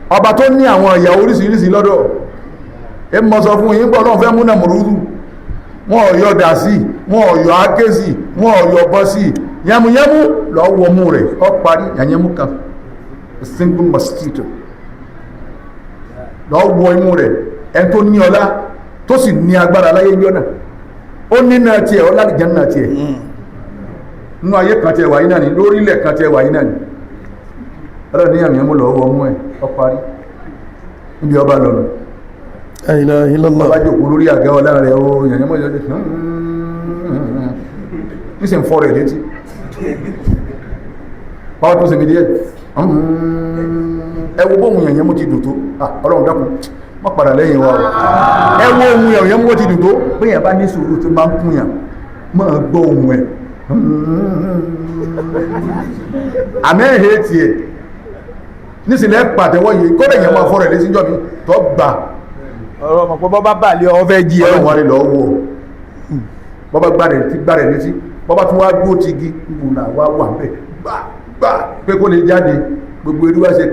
ọba tó ní àwọn ìyà oríṣiríṣi lọ́dọ̀ ẹ mọ́ sọ fún yín gbọ́nà fẹ́ múnà mọ̀rúdù wọ́n ọ̀yọ́ dà sí wọ́n ọ̀yọ́ áké sí wọ́n ọ̀yọ́ bọ́ sí yẹmúyẹmú lọ́wọ́ mú rẹ̀ ọ parí yẹmú kan single mosquito lọ́wọ́ imú rẹ̀ ẹ tó ní ọlá tó sì ní agbára láyé yọ́nà ó ní náà tiẹ̀ ọlá lìjẹ́ náà tiẹ̀ nínú ayé kan tiẹ̀ wáyé náà ni lórílẹ̀ kan tiẹ̀ wáyé náà ni ọlọ́run ní yẹmúyẹmú lọ́wọ́ mú ẹ̀ ọ parí níbi ọba lọ́nà La ilaha illallah. ọba jòkó lórí àga ọlá rẹ̀ ó yẹ̀yẹ́ mọ́ ìjọ́dẹ̀ ní sí ń fọ́ rẹ̀ létí pàwọ́ tó sèmi díẹ̀ ẹwọ bóhun yẹ̀yẹ́ mú ti dùn tó ọlọ́run dákun mọ́ padà lẹ́yìn wa ẹwọ ohun yẹ̀yẹ́ mú ti dùn tó bẹ́yàn bá ní sùúrù tó máa ń kún yàn máa gbọ́ ohun ẹ̀ àmẹ́hẹ́ tiẹ̀ nísìlẹ̀ pàtẹ́wọ́ yìí kó lẹ́yìn máa fọ́ rẹ̀ létí jọ́ mi tó gbà ọ̀rọ̀ ọmọ pọ̀ bọ́bá bà lé ọfẹ́ jí ẹ̀ wọ́n rí lọ́wọ́ bọ́bá gbárẹ̀ létí bọ́bá tún wá gbó ti gí ìbùnà wá wà bẹ́ gbà pé kó lè jáde gbogbo eré wá ṣe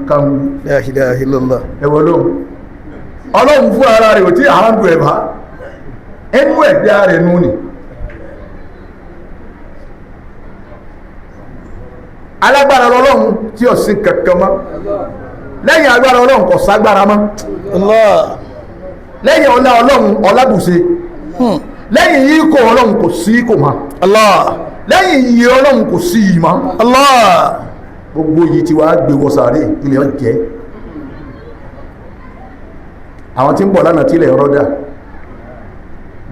kàngu La ilaha illallah. ẹwọ lóhun ọlọ́run fún ara rẹ̀ ò tí àhándù ẹ̀bá ẹnu ẹ̀dá rẹ̀ nú ni alágbára ọlọ́run tí ò sí kankan mọ́ lẹ́yìn agbára ọlọ́run kò ságbára mọ́ Allah. lẹ́yìn ọlá ọlọ́run ọlábùṣe lẹ́yìn yìí kò ọlọ́run kò sí kò má Allah. lẹ́yìn yìí ọlọ́run kò sí yìí má Allah. gbogbo yìí tí wàá gbé wọ sàárè ilẹ̀ ọjẹ́ àwọn tí ń bọ̀ lánàá tí ilẹ̀ rọ́dà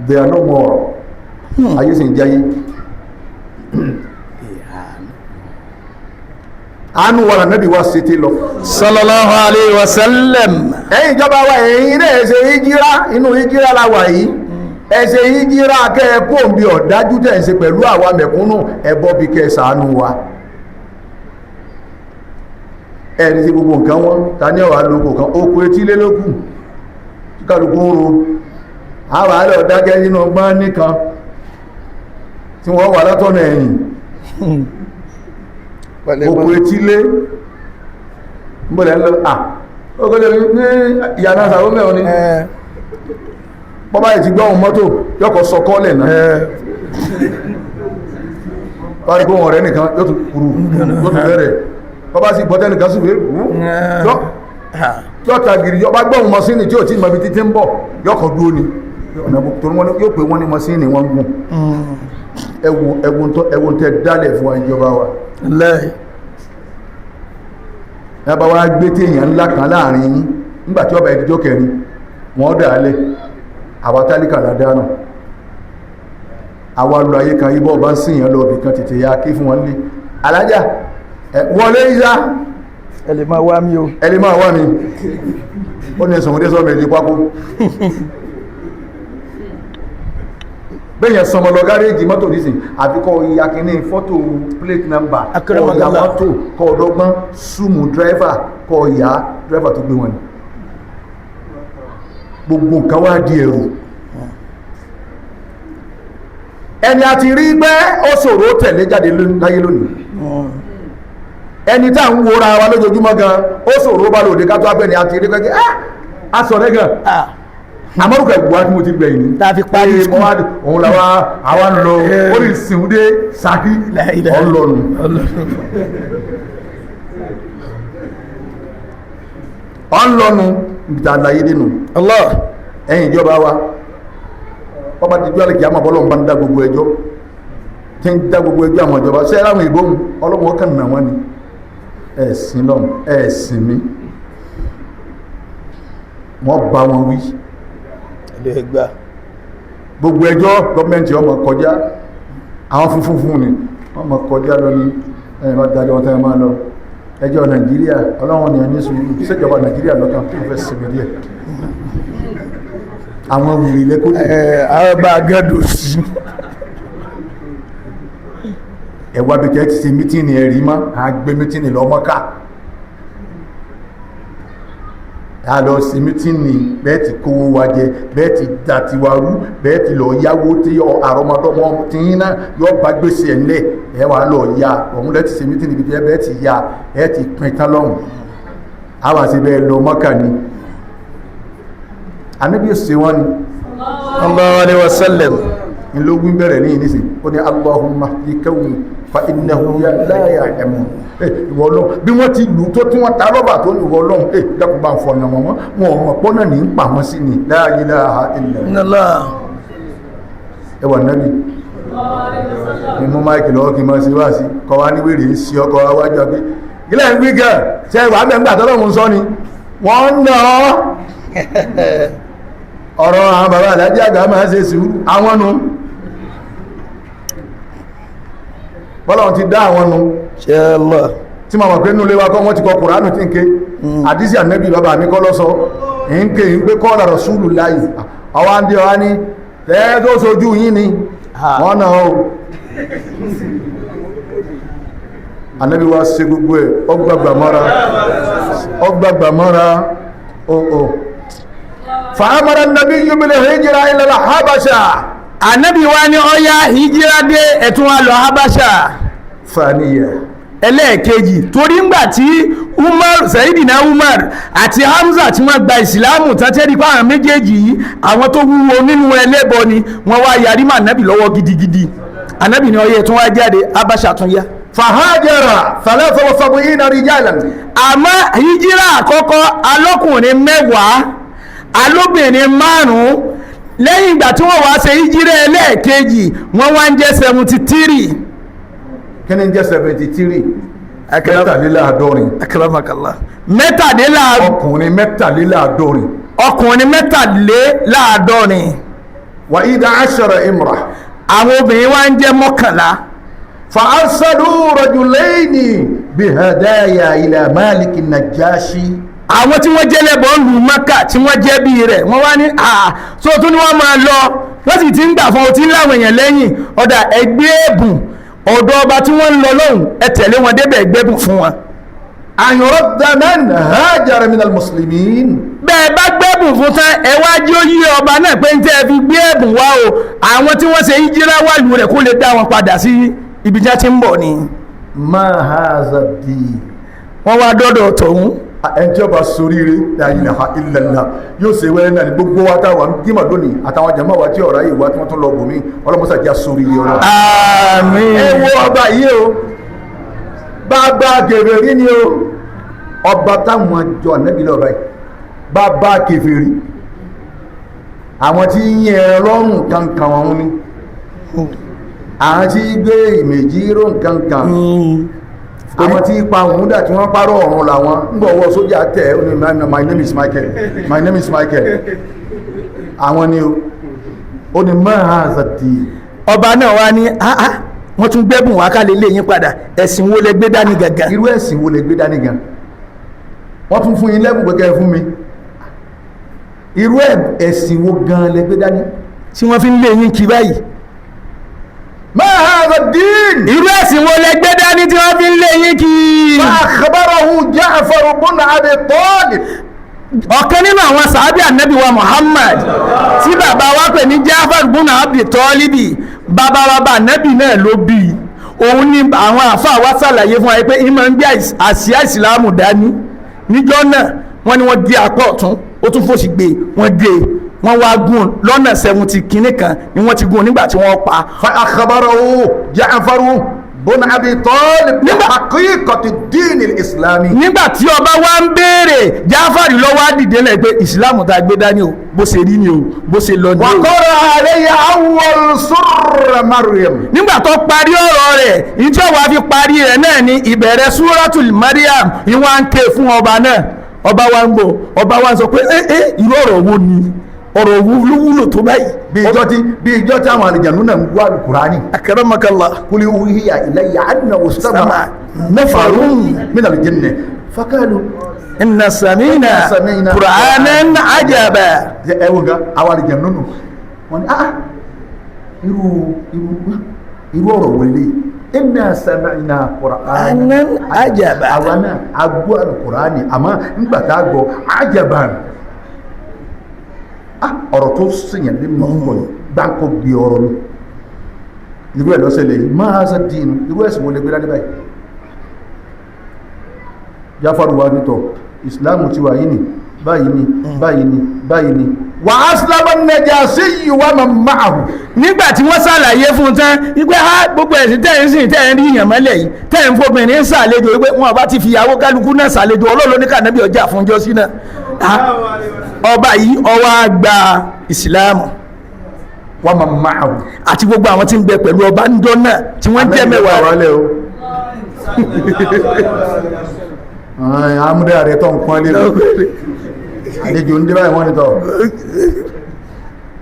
they are no more ayé sì ń jáyé àánú wà lànàbí wá sí tí lọ sallallahu alaihi wasallam. ẹ̀yin ìjọba wa ẹ̀yin náà ẹ̀ṣẹ̀ ìjírá inú ìjírá la wà yìí ẹ̀ṣẹ̀ ìjírá kẹ́ẹ̀kọ́ bí ọ̀dájú tẹ̀ ṣe pẹ̀lú àwa mẹ̀kúnnù ẹ̀bọ́ bí kẹ́ ṣàánú wa ẹ̀rí sí gbogbo nǹkan wọn ta ní ọ̀wà lóko kan oko etí lé lókù tí kálukú ń ro àwọn àlẹ́ ọ̀dákẹ́ nínú ọgbọ́n nìkan tí wọ́n wà látọ̀nà ẹ̀yìn oko etí lé mbọ̀lẹ̀ ń lọ ọgọ́lẹ̀ ní ìyànà àsàrò mẹ́rin ni bọ́bá yìí ti gbọ́ ohun mọ́tò yọ́kọ̀ sọkọ́lẹ̀ náà wọ́n rí kó wọn rẹ̀ nìkan yóò tún kúrú yóò tún bẹ̀rẹ̀ bọ́bá sì gbọ́tẹ́ nìkan sí wéé yọ́ tàgìrì yọ́ bá gbọ́ ohun mọ́sínì tí ò tí mọ̀ bí títí ń bọ̀ yọ́kọ̀ dúró ni yóò pé wọ́n ní mọ́sínì wọ́n gùn ẹwùn tẹ́ dálẹ̀ fún ìjọba wa ẹbá wá gbé tí èèyàn ńlá kan láàrin yín nígbàtí ọba ìdíjọ́ kẹrin wọ́n dà á lẹ̀ àwa tálíkà ládánà àwa lọ ayé kan ibọ̀ bá ń sìn yàn lọ ibì kan tètè ya kí fún wọn lé alájà wọlé ìyá ẹ lè máa wá mi o. ẹ lè máa wá mi ó ní sọmọdé sọmọ èdè pákó bẹ́yẹn sọmọ lọ gáréèjì mọ́tò nísìn àfikọ́ ìyàkíní fọ́tò plate number kọ́ ìyá mọ́tò kọ́ ọ̀dọ́gbọ́n súnmù dírẹ́fà kọ́ ìyá dírẹ́fà tó gbé wọn ni gbogbo nǹkan wá di ẹ̀rù ẹni a ti rí pé ó ṣòro tẹ̀lé jáde láyé lónìí ẹni tá à ń wora wa lójoojúmọ́ gan ó ṣòro bá lòdì ká tó abẹ́ni a ti rí pé a sọ̀rọ̀ gan amọ́rùkọ̀ ẹ̀gbọ́n tí mo ti gbẹ̀yìn ní tá a fi parí skul òun làwa àwa ń lọ ó lè sìn dé Ṣakí ọlọ́nu ọlọ́nu ìgbà àlàyé dénú ẹ̀yìn ìjọba wa ọba ti gbọ́lẹ̀ kí a máa bọ́ lọ́nà bá ń dá gbogbo ẹjọ́ tí ń dá gbogbo ẹjọ́ àwọn ìjọba ṣe láwọn ìbò ọlọ́wọ́ kan nà wọ́n ni ẹ̀sìn lọ́nà ẹ̀sìn mi wọ́n bá wọn wí gbogbo ẹjọ́ gọ́ọ̀mẹ́ntì ọmọ kọjá àwọn funfun fún ni wọ́n mọ̀ kọjá lọ ní ẹ̀yìn bá dájọ́ wọn tẹ́ máa lọ ẹjọ́ Nàìjíríà ọlọ́wọ́n ni ẹni sùúrù ṣèjọba Nàìjíríà lọ́kàn tó fẹ́ sinmi díẹ̀ àwọn wùrì lẹ́kọ́ àwọn bá gẹ́dù sí ẹwà bí tẹ́ ti ṣe mítìnì ẹ̀rí mọ́ àgbé mítìnì lọ́mọ́ká a lọ sí mítìnì bẹ́ẹ̀ ti kówó wa jẹ bẹ́ẹ̀ ti dà ti wa rú bẹ́ẹ̀ ti lọ yáwó tí àrọmọdọ́mọ tí yín náà yọ bá gbèsè ẹ̀lẹ́ ẹ wà lọ ya òun lẹ́ ti ṣe mítìnì bí bẹ́ẹ̀ ti ya ẹ ti pin tán lọ́hùn a wà sí bẹ́ẹ̀ lọ mọ́kà ni Ànábì ṣe wọ́n ni sallallahu alaihi wasallam in ló wí bẹ̀rẹ̀ ní ìnísìn ó ní Allahumma yíkẹ́wù fa innahu la ya'lamun ìwọ̀lọ́ bí wọ́n ti lù tó tí wọ́n ta rọ́bà tó ní ìwọ̀lọ́ dákùn bá ń fọ ọ̀nà wọn wọn ọmọ pọ́nà ní ń pa wọn sí ni la ilaha illallah ẹwà nábì ní mú máìkì lọ́wọ́ kí n máa ṣe wá sí kọ́ wá ní wèrè ń ṣe ọkọ̀ wájú ọgbẹ́ ilẹ̀ ń gbí gẹ̀ ṣe wà mẹ́gbà tọ́lọ́mù sọ ni wọ́n ń nà ọ̀rọ̀ àwọn bàbá àdájí àgbà máa ṣe sùúrù àwọn nu bọ́lá ti dá àwọn nu ṣẹlọ tí ma mọ̀ pé nílé wa kọ́ wọ́n ti kọ kùránù tí ń ké àdísì ànẹ́bì bàbá mi kọ́ lọ́sọ ń ké ń pé kọ́ lára súlù láyì ọwá ń dí ọwá ní ẹ́ tó sojú yín ni wọ́n náà ó ànẹ́bì wa ṣe gbogbo ẹ̀ ọgbàgbà mọ́ra fàámàrà nàbí yúbílẹ̀ hijira ilẹ̀ habasha ànábì wa ní ọya hijira dé ẹ̀tún wa lọ habasha fàníyà ẹlẹ́ẹ̀kejì torí ńgbà tí Sayyidina Umar àti Hamza tí wọ́n gba ìsìláàmù tàtẹ́rí fáwọn méjèèjì yìí àwọn tó wúwo nínú ẹlẹ́bọ ni wọ́n wá yarí mà ànábì lọ́wọ́ gidigidi ànábì ní ọyẹ tún wá jáde habasha tún yá fàhájẹ́rà 73 rijalan àmọ́ hijira àkọ́kọ́ alọ́kùnrin 10 alóbìnrin 5 lẹ́yìn ìgbà tí wọ́n wá ṣe hijira ẹlẹ́ẹ̀kejì wọ́n wá ń jẹ́ 73 kí ni jẹ́ 73 mẹ́tàléláàádọ́rin akramakallah mẹ́tàléláàádọ́rin ọkùnrin mẹ́tàléláàádọ́rin wà ìdá aṣara imra àwọn obìnrin wá ń jẹ́ 11 fa arsalu rajulaini bihadaya ila maliki najashi àwọn tí wọ́n jẹ́ lẹ́bọ̀ ń lù Mákà tí wọ́n jẹ́ bí rẹ̀ wọ́n wá ní so tún ní wọ́n máa lọ wọ́n sì ti ń gbà fún ọtí láwọn èèyàn lẹ́yìn ọ̀dà ẹgbẹ́ ẹ̀bùn ọ̀dọ̀ ọba tí wọ́n ń lọ lọ́hùn ẹ tẹ̀lé wọn débẹ̀ ẹgbẹ́bùn fún wọn. àyọ̀rọ̀ daman hajara minal muslimin. bẹ́ẹ̀ bá gbẹ́bùn fún tán ẹ wá jí ó yí ọba náà pé ń tẹ́ ẹ fi gbé ẹ̀bùn wá o àwọn tí wọ́n ṣe hijira wà lù rẹ̀ kó lè dá wọn padà sí ibi tí wọ́n ti ń bọ̀ ni. ma haza di. wọ́n wá dọ́dọ̀ tọ̀hún ẹni tí ó bá soríire la ilaha illallah yóò ṣe wẹ́rẹ́ náà ní gbogbo wa táwọn dímọ̀ lónìí àtàwọn jàmá wa tí ọ̀rá yìí wá tí wọ́n tún lọ bòmí ọlọ́mọsà já soríire ọ̀rọ̀. àmín. ẹ wo ọba yìí o bàbá kèfèrí ni o ọba táwọn jọ ànábì lọ́ba yìí bàbá kèfèrí àwọn tí yẹn lọ́rùn kankan wọn ni àwọn tí gbé ìmẹ̀jì rò kankan àwọn tí ipa òun dà tí wọ́n párọ̀ ọ̀run làwọn ń bọ̀ wọ́ sójà tẹ̀ ó ní my name is Michael my name is Michael àwọn ni ó ní mahazati ọba náà wá ní wọ́n tún gbẹ́bùn wá ká lè lé yín padà ẹ̀sìn wo lẹ gbé dání gangan. irú ẹ̀sìn wo lẹ gbé dání gan wọ́n tún fún yín lẹ́bùn pẹ̀kẹ́ fún mi irú ẹ̀sìn wo gan lẹ gbé dání tí wọ́n fi ń lé yín kí báyìí. ma hadha ad-din irú ẹ̀sìn wo lẹ gbé dání tí wọ́n fi ń lé yín kí. fa akhbarahu Ja'far ibn Abi Talib ọ̀kan nínú àwọn sàábì ànábì wa Muhammad tí bàbá wa pè ní Ja'far ibn Abi Talib bàbá ànábì náà ló bí òun ní àwọn àfáà wa ṣàlàyé fún wa pé ìmọ̀ ń gbé àsíá ìsìlámù dání níjọ́ náà wọ́n ní wọ́n di apá ọ̀tún ó tún fòsì gbé wọ́n dé wọ́n wá gún lọ́nà 70 kìíní kan ni wọ́n ti gún nígbà tí wọ́n pa. fa akhbarahu Ja'far ibn Abi Talib ní haqiqati ad-din al-islami. nígbà tí ọba wa ń béèrè Ja'far lọ́wọ́ á dìde lẹ̀ pé ìsìlámù tá a gbé dání o bó ṣe rí ni o bó ṣe lọ ní o. wa qara alayhi awwal surra Maryam. nígbà tó parí ọ̀rọ̀ rẹ̀ ìjọ wa fi parí rẹ̀ náà ní ìbẹ̀rẹ̀ suratul Maryam ìwọ̀n ń ké fún ọba náà ọba wa ń gbọ́ ọba wa ń sọ pé irú ọ̀rọ̀ wo ni ọ̀rọ̀ wúlò tó báyìí. bí ìjọ tí àwọn àlejànú náà ń gbọ́ Al-Qur'ani. akramakallah. qul uhiya ilayya annahu istama'a nafarun minal jinni faqalu inna samina Qur'anan ajaba. ẹwọ ga àwọn àlejànú nù wọn ni irú ọ̀rọ̀ wọlé inna sami'na Qur'anan ajaba. àwa náà a gbọ́ Al-Qur'ani àmọ́ nígbà tá a gbọ́ ajaban ọ̀rọ̀ tó sèyàn lé mọ́ pọ̀ gbáǹkọ́ gbé ọ̀rọ̀ lọ irú ẹ̀ lọ́sẹ̀lẹ̀ yìí máa ṣe dínú irú ẹ̀sìn wọlé gbé dání báyìí Jáfàrù wa nítọ̀ ìsìláàmù ti wà yìí ni báyìí ni báyìí ni báyìí ni wà á sílámà Najasiyyu wa man ma'ahu. nígbà tí wọ́n ṣàlàyé fún un tán wípé gbogbo ẹ̀sìn tẹ́yìn sí tẹ́yìn rí ìyàn mọ́lẹ̀ yìí tẹ́yìn fobìnrin ṣàlejò wípé wọn bá ti fìyàwó kálukú náà ṣàlejò Ọlọ́run ní kànábì ọjà fúnjọ́ sí náà ọba yìí ọwọ́ àgbà ìsìláàmù wa man ma'ahu àti gbogbo àwọn tí ń bẹ pẹ̀lú ọba ń dán náà tí wọ́n jẹ́ mẹ́wàá rẹ̀. àmúdé rẹ̀ tó ń pọ́n lé àlejò ń dé báyìí wọ́n ní tọ́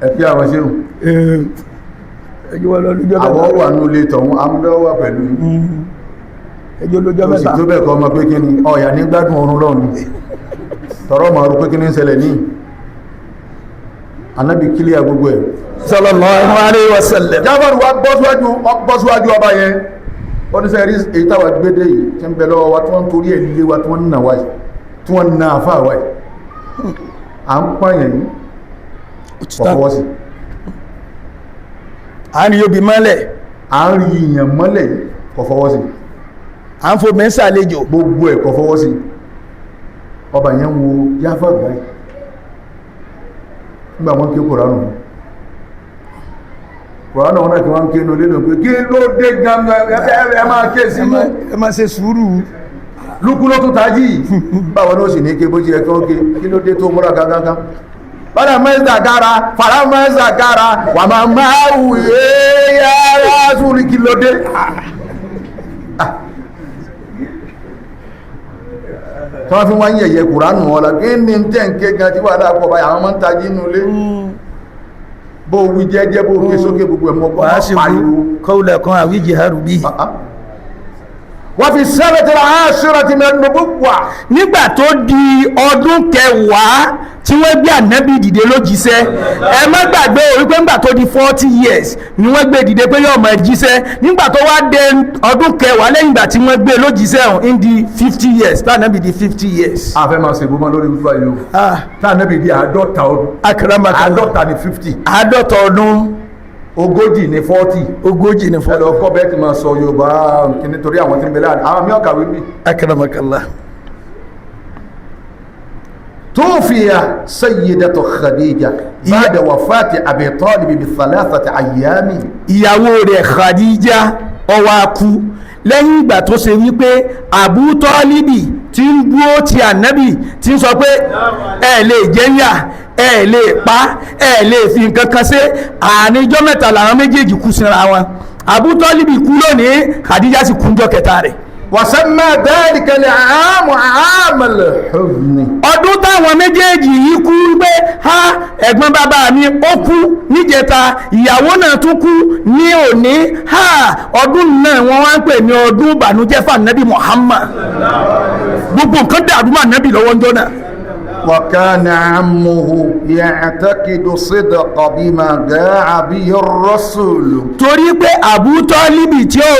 ẹ̀fí àwọn ṣéhùn àwọn wà ní ilé tọ̀hún àmúdé wà pẹ̀lú ẹjọ́ lójọ́ mẹ́ta tó bẹ̀ kọ́ ọmọ pé kí ni ọ̀yà ní gbádùn ọrùn lọ́rùn tọrọ ma rú pé kí ní ṣẹlẹ̀ ní anábì kílíà gbogbo ẹ̀ sallallahu alaihi wasallam. Jáfàrù wa bọ́síwájú ọba yẹn ó ní sẹ́rí èyí táwà gbédé yìí tí ń bẹ lọ́wọ́ wa tí wọ́n torí ẹ̀ lílé wa tí wọ́n nà wáyìí tí wọ́n nà àfáà wáyìí à ń pààyàn yìí ọ̀fọwọ́ sí à ń rí obì mọ́lẹ̀ à ń rí ìyàn mọ́lẹ̀ kọ̀fọwọ́ sí à ń fò mẹ́sà àlejò gbogbo ẹ̀ kọ̀fọwọ́ sí ọba yẹn wo Jáfàrù báyìí nígbà wọn kí Kùránù wọn náà kí wọ́n kí inú lédò pé kí ló dé gangan ẹ máa ké sí mú ẹ máa ṣe sùúrù lúkú ló tún tají báwọn ó sì ní ké bó jẹ́ kí ló dé tó múra gangan fara mẹ́sà kára wà máa máa wù yára súrí kí ló dé tí wọ́n fi wọ́n yẹ̀yẹ̀ Kùránù ọ̀la kí ní tẹ́ ń ké gan tí wà dápọ̀ báyìí àwọn máa ń tají inú lé bó wí jẹ́jẹ́ bó fi sókè gbogbo ẹ̀mọ́ bọ́ pariwo kọ́ùlẹ̀ kan àwíjì harù bí wọ́n fi sẹ́rẹ̀ tí wọ́n á ṣíra ti mẹ́rin gbogbo wà nígbà tó di ọdún kẹwàá tí wọ́n gbé ànábì dìde lójíṣẹ́ ẹ má gbàgbé wípé nígbà tó di 40 years ni wọ́n gbé dìde pé yóò máa jíṣẹ́ nígbà tó wá dé ọdún kẹwàá lẹ́yìn ìgbà tí wọ́n gbé lójíṣẹ́ ọ̀hún in di 50 years tànábì di 50 years. a fẹ́ máa ṣe ìbomọ́ lórí wíwá yìí o tànábì di 50 ọdún akaramakala 50 ni 50 50 ọdún ogójì ní 40 ogójì ní 40 ẹlọ ọkọ bẹ́ẹ̀ ti máa sọ Yorùbá nítorí àwọn tí ń bẹ láàrin àwọn mìíràn kàwé bí. akaramakala. توفي سيدة خديجة بعد وفاة أبي طالب ب3 أيام. ìyàwó rẹ̀ Khadija ó wá kú lẹ́yìn ìgbà tó ṣe wípé Abu Tọ́líbì tí ń dúró ti ànábì tí ń sọ pé ẹ lè jẹ́yà ẹ lè pa ẹ lè fi nǹkan kan ṣe àníjọ́ mẹ́ta làwọn méjèèjì kú síra wọn Abu Tọ́líbì kú lónìí Khadija sì kúnjọ́ kẹta rẹ̀ وسمى ذلك العام عام الحزن. ọdún táwọn méjèèjì yìí kú pé ha ẹ̀gbọ́n bàbá mi ó kú níjẹta ìyàwó náà tún kú ní òní ha ọdún náà wọ́n wá ń pè ní ọdún ìbànújẹ́ fún Ànábì Muhammad gbogbo nǹkan dàrú mọ́ Ànábì lọ́wọ́ ń jọ́nà. وكان عمه يعتقد صدق بما جاء به الرسول. torí pé Abu Tọ́líbì tí ó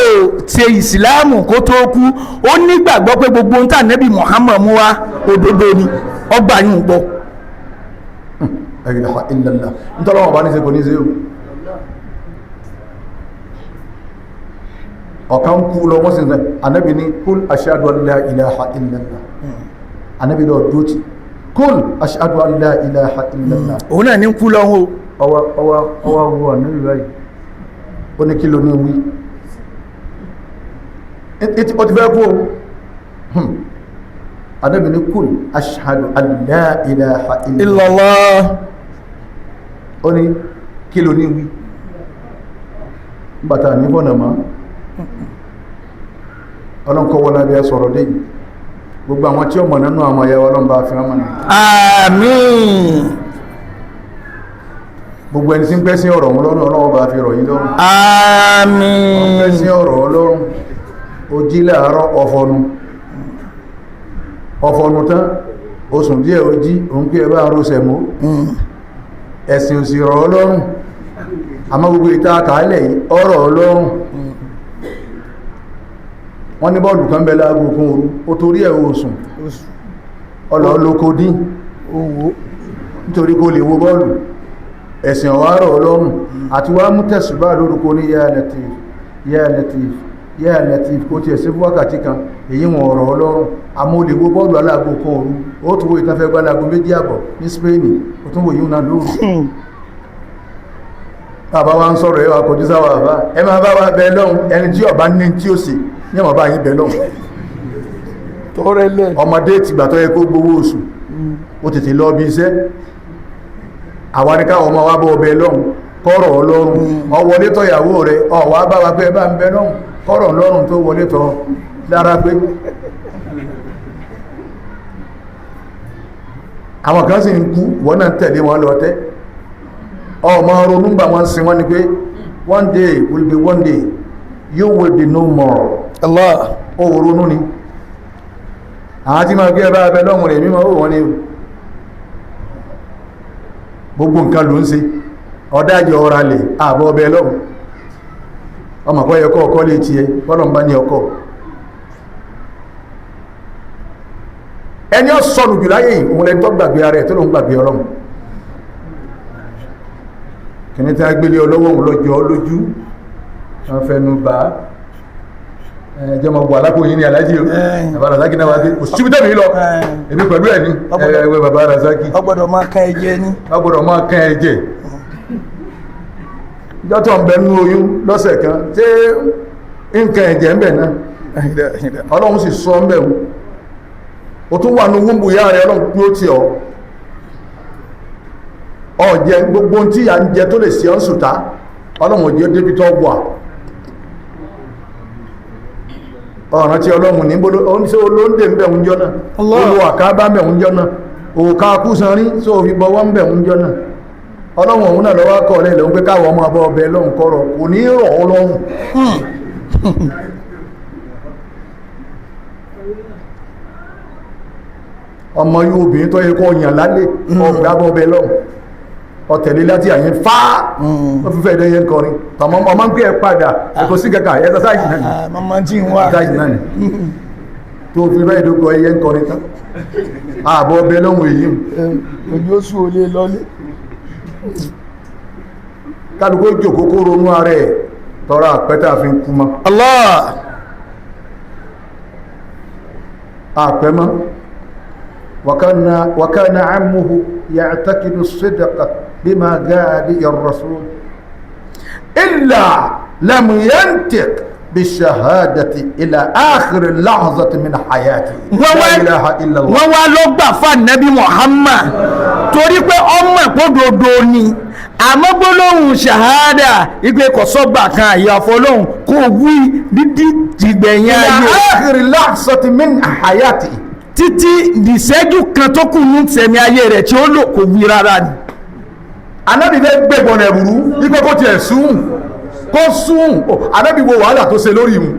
ṣe ìsìláàmù kó tó kú ó nígbàgbọ́ pé gbogbo ohun tí Ànábì Muhammad mú wá òdodo ni ọgbà yìí ń gbọ́. La ilaha illallah nítorí wọn bá ní ṣe kò ní ṣe o. ọ̀kan kú lọ wọ́n sì ń sẹ́ Ànábì ní kul ashhadu an la ilaha illallah Ànábì lọ dóòtì kul ashhadu an la ilaha illallah. òun náà ní kú lọ́wọ́. ọwọ́ wo Ànábì báyìí ó ní kí ló ní wí ó ti fẹ́ kú o. Ànábì ní kul ashhadu an la ilaha illallah ó ní kí ló ní wí bàtà ní bọ́nà máa ọlọ́nkọ́ wọ́n lábẹ́ sọ̀rọ̀ lẹ́yìn gbogbo àwọn tí ó mọ̀ nínú àwọn ayẹwọ́ ọlọ́mbà fi wọ́n mọ̀nà. àmín. gbogbo ẹni tí ń pẹ́ sí ọ̀rọ̀ wọn lọ́rùn ọlọ́wọ́ bá fi rọ̀ yín lọ́rùn. àmín. wọ́n pẹ́ sí ọ̀rọ̀ ọlọ́run ó jí láàárọ̀ ọ̀fọ̀nù tán oṣù díẹ̀ ó jí òun pé ẹ bá rọ́ṣẹ̀ mọ́ ẹ̀sìn òsì rọ̀ ọlọ́run àmọ́ gbogbo ìta àkàálẹ̀ yìí ọ̀rọ̀ ọlọ́run wọ́n ní bọ́ọ̀lù kan bẹ̀lẹ̀ agogun òru ó torí ẹ̀ oṣùn ọlọ́ọ̀lọ́kọ dín owó nítorí kó lè wo bọ́ọ̀lù ẹ̀sìn ọ̀wárọ̀ ọlọ́run àti wá mú tẹ̀sùbá lórúkọ ní ya Latif ya Latif ya Latif kó tiẹ̀ sí wákàtí kan èyí wọn ọ̀rọ̀ ọlọ́run àmọ́ ó lè wo bọ́ọ̀lù alágogun òru ó tún wo ìtafẹ́ gbálago 2:30 ní Spain ó tún wo yíò náà lóru bàbá wa ń sọ̀rọ̀ ẹwà kọjú sáwà bàbá ẹ máa bá wa bẹ lọ́hun ẹni tí ọba ní tí ó sì ní ọmọ bá yín bẹ lọ́hun ọmọdé ti gbà tó yẹ kó gbowó oṣù ó tètè lọ bí iṣẹ́ àwọn ní káwọn ọmọ wa bọ́ bẹ lọ́hun kọ́rọ̀ ọlọ́run ọwọlé tọ́ ìyàwó rẹ̀ ọwọ́ bá wa pé ẹ bá ń bẹ lọ́hun kọ́rọ̀ ọlọ́run tó wọlé tọ́ lára pé àwọn kan sì ń kú wọ́n náà tẹ̀lé wọn lọ tẹ́ ọmọ ronú gbà wọ́n sin wọ́n ni pé one day will be one day you will be no more. Allah. ó ronú ni àwọn tí ma gbé ẹbá ẹbẹ lọ́wọ́n rẹ̀ mímọ̀ ó wọ́n ni gbogbo nǹkan ló ń ṣe ọdájọ́ ọ̀rà lè àbọ̀ ọbẹ̀ lọ́wọ́ ọmọ kọ́ yẹ kọ́ ọkọ́ lè tiẹ̀ bọ́lọ̀ ń bá ní ọkọ́ ẹni ó sọnù jù láyé òun lẹ́ni tó gbàgbé ara ẹ̀ tó ló ń gbàgbé Ọlọ́run kìíní tí a gbélé ọlọ́wọ́ òun lọ́jọ́ lójú wọ́n fẹ́nu bá ẹjọ́ ma bọ̀ alákòóyìn ní alájí bàbá Razaki náà wá dé kò síbi tẹ́mi lọ èmi pẹ̀lú ẹ̀ ní ẹgbẹ́ bàbá Razaki ọgbọ́dọ̀ máa kán ẹ̀jẹ̀ ní ọgbọ́dọ̀ máa kán ẹ̀jẹ̀ ìjọ tó ń bẹ nú oyún lọ́sẹ̀ kan tí nǹkan ẹ̀jẹ̀ ń bẹ náà Ọlọ́run sì sọ ń bẹ̀ wọn o tún wà ní wúmbù yá rẹ̀ Ọlọ́run pé ó ti ọ̀ ọ̀jẹ̀ gbogbo tí a ń jẹ tó lè sí ọ́nsùta Ọlọ́run òjò débi tó wà ọ̀ràn tí Ọlọ́run ní oníṣẹ́ olóńdè ń bẹ̀ ń jọ náà olú àkábá mẹ̀ ń jọ náà òkà kúsan rí tó fi bọ́wọ́ ń bẹ̀ ń jọ náà Ọlọ́run òun náà lọ́wọ́ kọ́ lẹ́lẹ̀ ń pé káwọ́ ọmọ ọba ọbẹ̀ lọ́hùn kọ́rọ̀ kò ní rọ̀ ọ́ lọ́hùn ọmọ yóò obìnrin tó yẹ kọ́ yàn lálẹ́ ọgbà ọbẹ̀ lọ́hùn ọ̀tẹ̀lé láti àyín fáá ó fi fẹ́ ẹ̀dẹ́ yẹn kọrin tọmọ ọmọ ń pè ẹ padà ẹ̀kọ́ sí kẹkà ẹ̀ẹ́sà sáàjì náà ni mama tí ń wá sáàjì náà ni tó fi fẹ́ ìdókò ẹyẹ ń kọrin tán ààbọ̀ ọbẹ̀ lọ́hùn èyí ojú oṣù olè lọlé kálukó jòkókó ronú ara ẹ̀ tọrọ àpẹta fi ń kú mọ́ Allah àpẹmọ́ وكان عمه يعتقد الصدق بما جاء به الرسول إلا لم ينطق bishahadati ila akhir lahzati min hayati la ilaha illallah. wọ́n wá ló gbà fún ànábì Muhammad torí pé ọmọ ìpódodo ni àmọ́ gbólóhùn ṣàhádà ìgbé kọ̀sọ́gbà kan àyàfọ́ lóhùn kò wí dídí dìgbẹ̀yìn ayé ila akhir lahzati min hayati títí ìṣẹ́jú kan tó kù ní tẹ̀mí ayé rẹ̀ tí ó lò kò wí rárá ni. anábì fẹ́ gbẹ̀gbọ̀n ẹ̀rù wípé kó tiẹ̀ sùn kó sùn anábì wo wàhálà tó ṣe lórí mu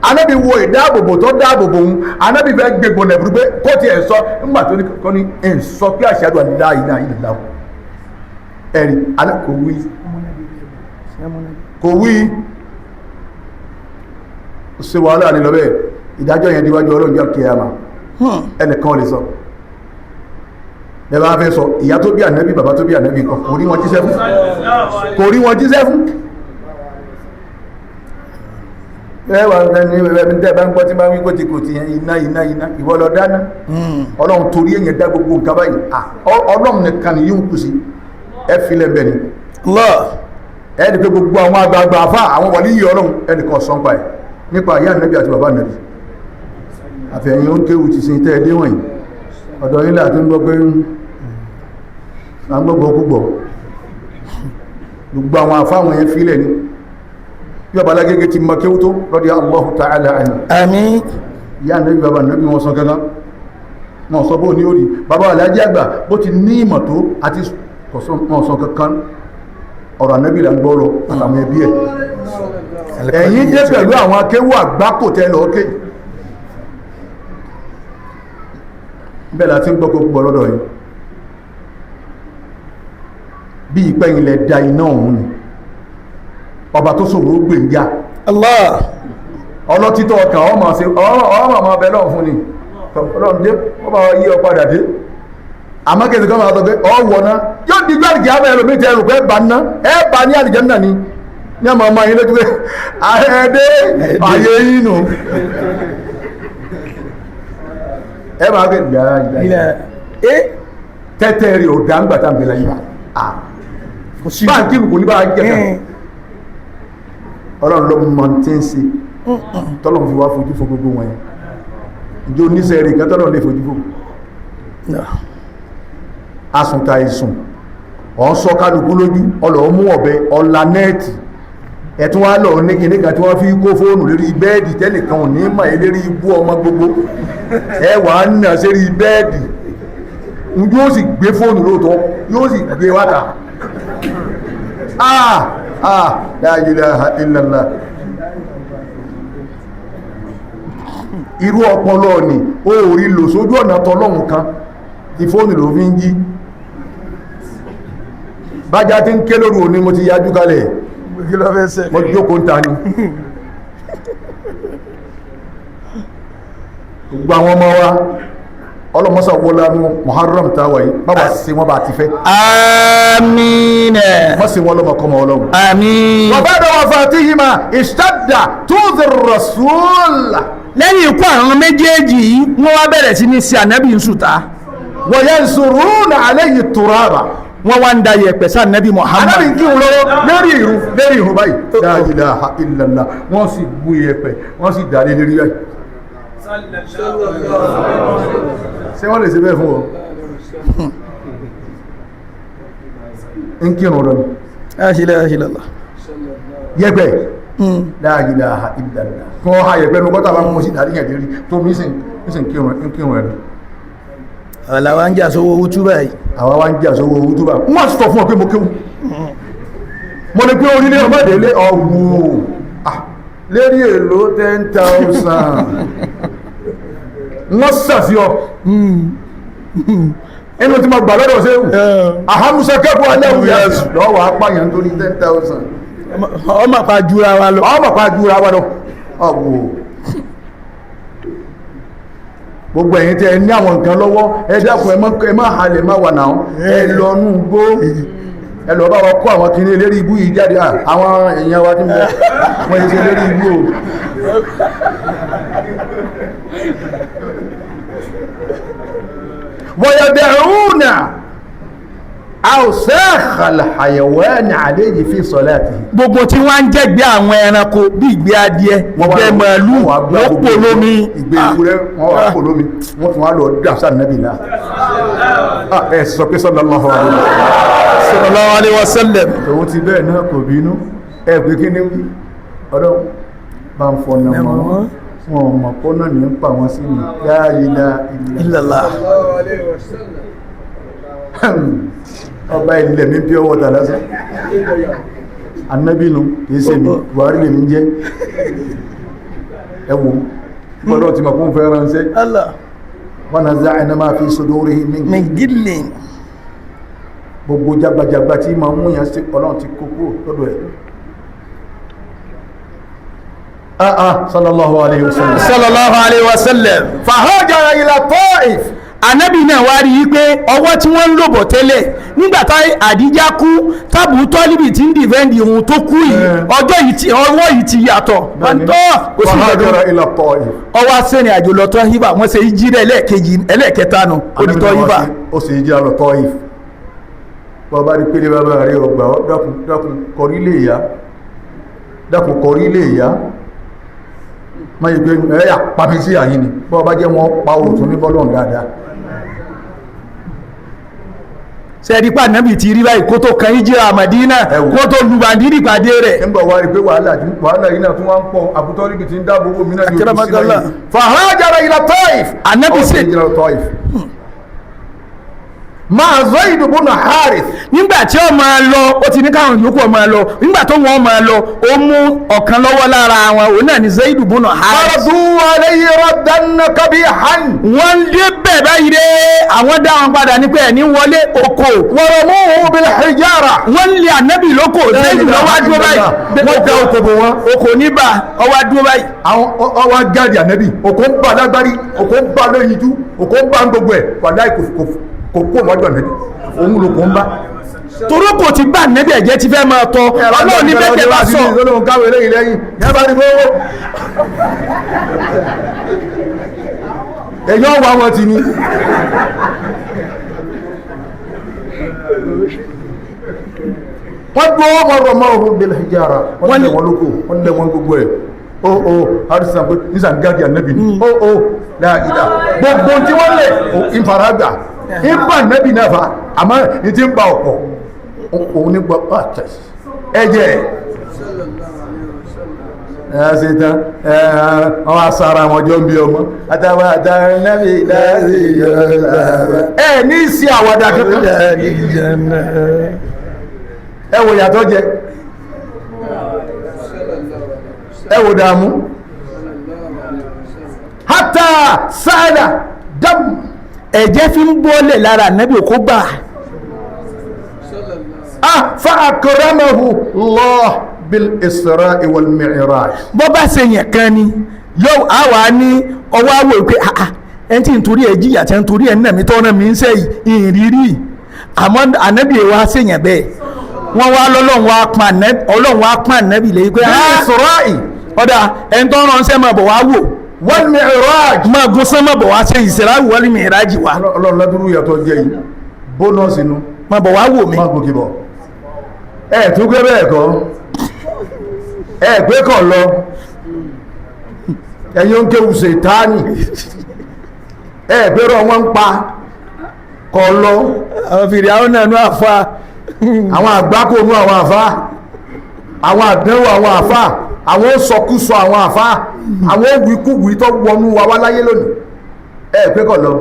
anábì wo ìdáàbòbò tó dáàbòbò mu anábì fẹ́ gbẹ̀gbọ̀n ẹ̀rù pé kó tiẹ̀ sọ nígbà tó ní kọ́ ní ẹ̀ ń sọ pé àṣàdùn àdìdá yìí náà yìí láwù ẹ̀rì kò wí ṣe wàhálà ní lọ́bẹ̀ ìdájọ́ yẹn díwájú ọlọ́njọ́ kíyàmá ẹnìkan lè sọ lẹ́bàá fẹ́ sọ ìyá tó bí ànábì bàbá tó bí ànábì kan kò rí wọn jíṣẹ́ fún ẹwà ẹni tẹ́ bá ń gbọ́ tí máa ń wí kó ti kò ti yẹn iná ìwọ lọ dáná ọlọ́run torí èyàn dá gbogbo nǹkan báyìí ọlọ́run nìkan ni yóò kù sí ẹ filẹ̀ bẹ̀ ni ẹni pé gbogbo àwọn àgbààgbà àfà àwọn wọlé yìí ọlọ́run ẹnìkan sọ pa ẹ̀ nípa ìyá ànábì àti bàbá ànábì àfẹ̀yìn ó ń kéwù ti sin tẹ́ ẹ dé wọ̀nyí ọ̀dọ̀ yìí láti ń gbọ́ pé àgbọ́gbọ́ púpọ̀ gbogbo àwọn àfáwọn yẹn fílẹ̀ ní bí ọba alágége ti mọ kéwú tó rọ́dí Allahu ta'ala anhu àmín ìyá ànábì bàbá ànábì wọn sọ gángan wọn sọ bó ní ó rí bàbá alájẹ́ àgbà bó ti ní ìmọ̀ tó àti wọn sọ kankan ọ̀rọ̀ ànábì là ń gbọ́ lọ àtàwọn ẹbí ẹ̀ ẹ̀yìn jẹ́ pẹ̀lú àwọn akéwú àgbákò tẹ́ lọ ké bẹ́ẹ̀ láti ń gbọ́ gbogbo lọ́dọ̀ yìí bí ìpẹ́yìn lẹ da iná òun ni ọba tó sòrò ó gbè ń já Allah ọlọ́títọ́ ọkàn ọmọ ọmọ ọbẹ̀ lọ́wọ́ fún ni ọlọ́run dé ó bá yí ọ padà dé àmọ́kẹ́sì kan máa sọ pé ọwọ́ náà yóò di gbá àlìjẹ́ àmọ́ ẹlòmíì tẹ́ ẹrù pé bá ná ẹ bá ní àlìjẹ́ náà ni ní ọmọ ọmọ yìí lójú pé ààrẹ ayé yìí nù ẹ máa gbé ìgbà tẹ́tẹ́ rí ò dá ń gbàtà ń bẹ̀rẹ̀ yìí báńkì kò ní bá jẹ́ kan ọlọ́run ló mọ tí ń ṣe tọ́lọ́run fi wá fojú fo gbogbo wọn yẹn ìjọ oníṣẹ́ rẹ̀ kan tọ́lọ́run lè fojú fo asùntà ìsùn ọ̀n sọ kálukú lójú ọlọ́run mú ọ̀bẹ ọ̀la nẹ́ẹ̀tì ẹ̀tún wá lọ ní kíní kan tí wọ́n fi kó fóònù lérí bẹ́ẹ̀dì tẹ́nìkan ò ní mà lérí ibú ọmọ gbogbo ẹ wà á nà sérí bẹ́ẹ̀dì yóò sì gbé fóònù lóòótọ́ yóò sì gbé wáta la ilaha illallah irú ọpọlọ ni ó rí lò sójú ọ̀nà tọlọ́hun kan tí fóònù ló fi ń jí bájá tí ń ké lóru òní mo ti yájú kalẹ̀ mo jókòó ń ta ni gbogbo àwọn ọmọ wa ọlọ́mọsá wọlé anú Muharram táwà yìí bábà sí wọn bá ti fẹ́ àmín wọ́n sì wọ́n lọ́mọkọ́mọ ọlọ́run àmín wọ́n bá dọ̀wọ́ fatihima ishtadda tudhir rasul lẹ́yìn ikú àwọn méjèèjì yìí wọ́n wá bẹ̀rẹ̀ sí ní sí ànábì ń sùta wa yansuruna alayhi turaba wọ́n wá ń da yẹ̀pẹ̀ sí ànábì Muhammad anábì kí wọn lọ́wọ́ lérí ìrun báyìí la ilaha illallah wọ́n sì bú yẹ̀pẹ̀ wọ́n sì dà lé lérí báyìí ṣé wọ́n lè ṣe bẹ́ẹ̀ fún ọ ń kírun lọ aṣílẹ̀ yẹ̀pẹ̀ la ilaha illallah kí wọ́n ha yẹ̀pẹ̀ ní ọgọ́ta bá mú sí ìdáríyàn lérí tó mí sí kírun ẹ̀rọ àlàwà ń jà sówó útúbà yìí àwa wá ń jà sówó útúbà wọ́n sọ fún ọ pé mo kéwù mo ní pé orílẹ̀ ọmọdé lé ọ̀wọ̀ lérí èlò 10,000 wọ́n sàfihàn inú tí mo gbà lọ́dọ̀ sí àhámúsọ kẹ́kọ̀ọ́ alẹ́wù lọ́wọ́ apáyàn tó ní 10,000 ọmọ pa jura wa lọ ọ̀wọ̀ gbogbo ẹ̀yin tẹ́ ní àwọn nǹkan lọ́wọ́ ẹ dákun ẹ má halẹ̀ má wà náà ẹ lọ nú gbó ẹ lọ bá wa kó àwọn kìíní lérí ibú yìí jáde àwọn èèyàn wa tí wọ́n yìí ṣe lérí ibú o wọ̀yọ̀dẹ̀rúnà àwòsàn àyẹ̀wò àléyìí fi salati. gbogbo tí wọ́n ń jẹ́gbẹ́ àwọn ẹranko bí ìgbẹ́ adìẹ ìgbẹ́ màálù wọ́n pò lómi. ìgbẹ́ ewúrẹ́ wọ́n wá pò lómi wọ́n tún wá lọ dàṣà nàbì náà. ẹ sọ pé sallallahu alaihi wasallam. òun ti bẹ́ẹ̀ náà kò bínú ẹ pé kí ni ọ̀dọ́ bá ń fọnà mọ́ wọn ò mọ̀ kó náà ní ń pa wọn sí mi la ilaha illallah. ọba ilẹ̀ mi pure water lásán anábìnú kìí ṣe mi buhari lè mi jẹ́ ẹwọ gbọ́dọ̀ tí ma kún fẹ́ ránṣẹ́ wa naza'na ma fi sudurihim min gillin gbogbo jagbajagba tí ma mú yàn sí ọlọ́run ti kókó lọ́dọ̀ ẹ̀ sallallahu alaihi wasallam fahajara ila Ta'if. Ànábì náà wá rí i pé ọwọ́ tí wọ́n ń lòbọ̀ tẹ́lẹ̀ nígbàtá Àdíjá kú tábù Tọ́líbì tí ń dìfẹ́ndì ohun tó kú yìí ọwọ́ yìí ti yàtọ̀ ọwọ́ sẹ́ni àjò lọ Tọ́hífà wọ́n ṣe ìjírẹ̀ ẹlẹ́ẹ̀kẹta nù ó di Tọ́hífà. ó sì ìjírẹ̀ lọ Tọ́hífà bọ́bá rí pé bàbá rẹ̀ ọgbà dákun kọrí lè yá ma yìí pé ẹ̀yà pàmí sí àyín ni bọ́ bá jẹ́ wọn pa òtún ní bọ́lọ̀n dáadáa. sẹ́ẹ̀dípà náàbì ti rí báyìí kó tó kan ìjírà Mádínà kó tó lùbàndínì pàdé rẹ̀. ń bọ̀ wá rí pé wàhálà yìí náà tún wá ń pọ̀ àbútọ́ríkì tí ń dáàbò bò mínà ní ojú sílẹ̀ yìí. fahajara ila Taif. Ànábì sí máa Zaid ibn Harith. nígbà tí ó máa lọ ó ti ní káwọn yòókù ó máa lọ nígbà tó wọ́n máa lọ ó mú ọ̀kan lọ́wọ́ lára àwọn òun náà ni Zaid ibn Harith. faradu alayhi raddan qabihan. wọ́n dé bẹ̀ báyìí dé àwọn dá wọn padà ní pé ẹni wọlé oko. waramuhu bil hijara. wọ́n lé Ànábì lóko Zaid lọ́wọ́ dúró báyìí. wọ́n dá oko bò wọn. oko níbà ọwọ́ dúró báyìí. àwọn ọwọ́ gáàdì Ànábì oko ń bá lágbárí oko ń bá lóyinjú oko ń bá gbogbo ẹ̀ wàláì kò kó mọ́jọ́ nẹ́bí òun ló kó ń bá toró kò ti gbà nẹ́bí ẹ̀jẹ̀ ti fẹ́ máa tọ́ ọlọ́run ní bẹ́ẹ̀ bá sọ ọlọ́run káwé lẹ́yìn lẹ́yìn yẹn bá ní gbówó èyàn wà wọn ti ní wọ́n gbówó wọn rọ̀ mọ́ ohun bẹ̀rẹ̀ hijara wọ́n lè wọn lóko wọ́n lè wọn gbogbo ẹ̀ harisan pé nisan gadi anabi láàrídà gbogbo tí wọ́n lè ìfaragbà ìbá anabi náà fa àmọ́ ní tí ń bá ọ̀pọ̀ òun ní gbọ́ ẹjẹ́ ẹ̀ẹ́sì tán wọ́n á sára wọn jọ ń bí ọmọ àtàwọn àtàrin náàbì láàrín ẹ̀ ní sí àwàdà kankan ẹwò yàtọ̀ jẹ ẹwò dàmú hátà sáàdà dám ẹ̀jẹ̀ fi ń bọ́lẹ̀ lára nẹ́bí òkú gbà fa akramahu Allah bil Isra'i wal Mi'raj bọ́ bá ṣe yẹn kan ni yóò àwà ní ọwọ́ àwọ̀ ìpé ẹni tí nítorí ẹ̀ jíyà tí nítorí ẹ̀ náà mi tọ́nà mi ń sẹ́ ìrírí àmọ́ ànẹ́bí wa ṣe yẹn bẹ́ẹ̀ wọ́n wá ọlọ́run wá pàn nẹ́bí lè pé Isra'i ọ̀dà ẹni tó rán ṣẹ́ máa bọ̀ wá wò wal Mi'raj máa gún sán máa bọ̀ wá ṣe Isra'i wal Mi'raj wá ọlọ́run lọ́dúnrún yàtọ̀ jẹ́ yìí bónọ́ọ̀sì nu máa bọ̀ wá wò mí máa gòkè bọ̀ ẹ̀ tó gbé bẹ́ẹ̀ kọ́ ẹ̀ gbé kọ̀ lọ ẹ̀yìn ń kéwù Sàtánì ẹ̀ gbé rọ wọn ń pa kọ̀ lọ àwọn fìdí àwọn náà nú àfa àwọn àgbákòónú àwọn àfá àwọn àdánwò àwọn àfá àwọn sọkúsọ àwọn àfá àwọn òwìkúwì tó wọnú wa wá láyé lónìí ẹ pé kọ̀ lọ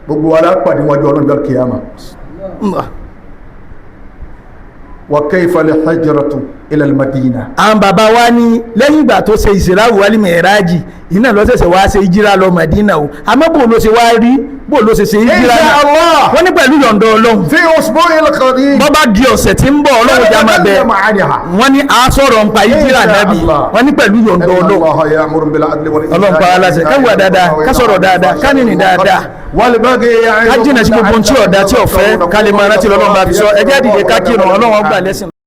gbogbo wa lápàdé wájú ọlọ́jọ́ kìíyàmà wa kayfa al-hijratu ila al-Madina. àwọn bàbá wa ní lẹ́yìn ìgbà tó ṣe Isra wal Mi'raj iná ló ṣẹ̀ṣẹ̀ wá ṣe ìjírà lọ Madina o àmọ́ bó ló ṣe wá rí bó ló ṣe ṣe ìjírà náà wọ́n ní pẹ̀lú yọ̀ǹda Ọlọ́run fi usbu'il qadim bọ́ bá di ọ̀sẹ̀ tí ń bọ̀ Ọlọ́run já máa bẹ̀ wọ́n ní àásọ̀rọ̀ ń pa ìjírà Nábì wọ́n ní pẹ̀lú yọ̀ǹda Ọlọ́run Ọlọ́run pa aláṣẹ káwà dáadáa ká sọ̀rọ̀ dáadáa ká nìní dáadáa ká jìnà sí gbogbo tí ọ̀dá tí ọ̀fẹ́ ká lè máa rántí Ọlọ́run bá fi sọ ẹjẹ́ dìde ká kírun Ọlọ́run gbà lẹ́sìn.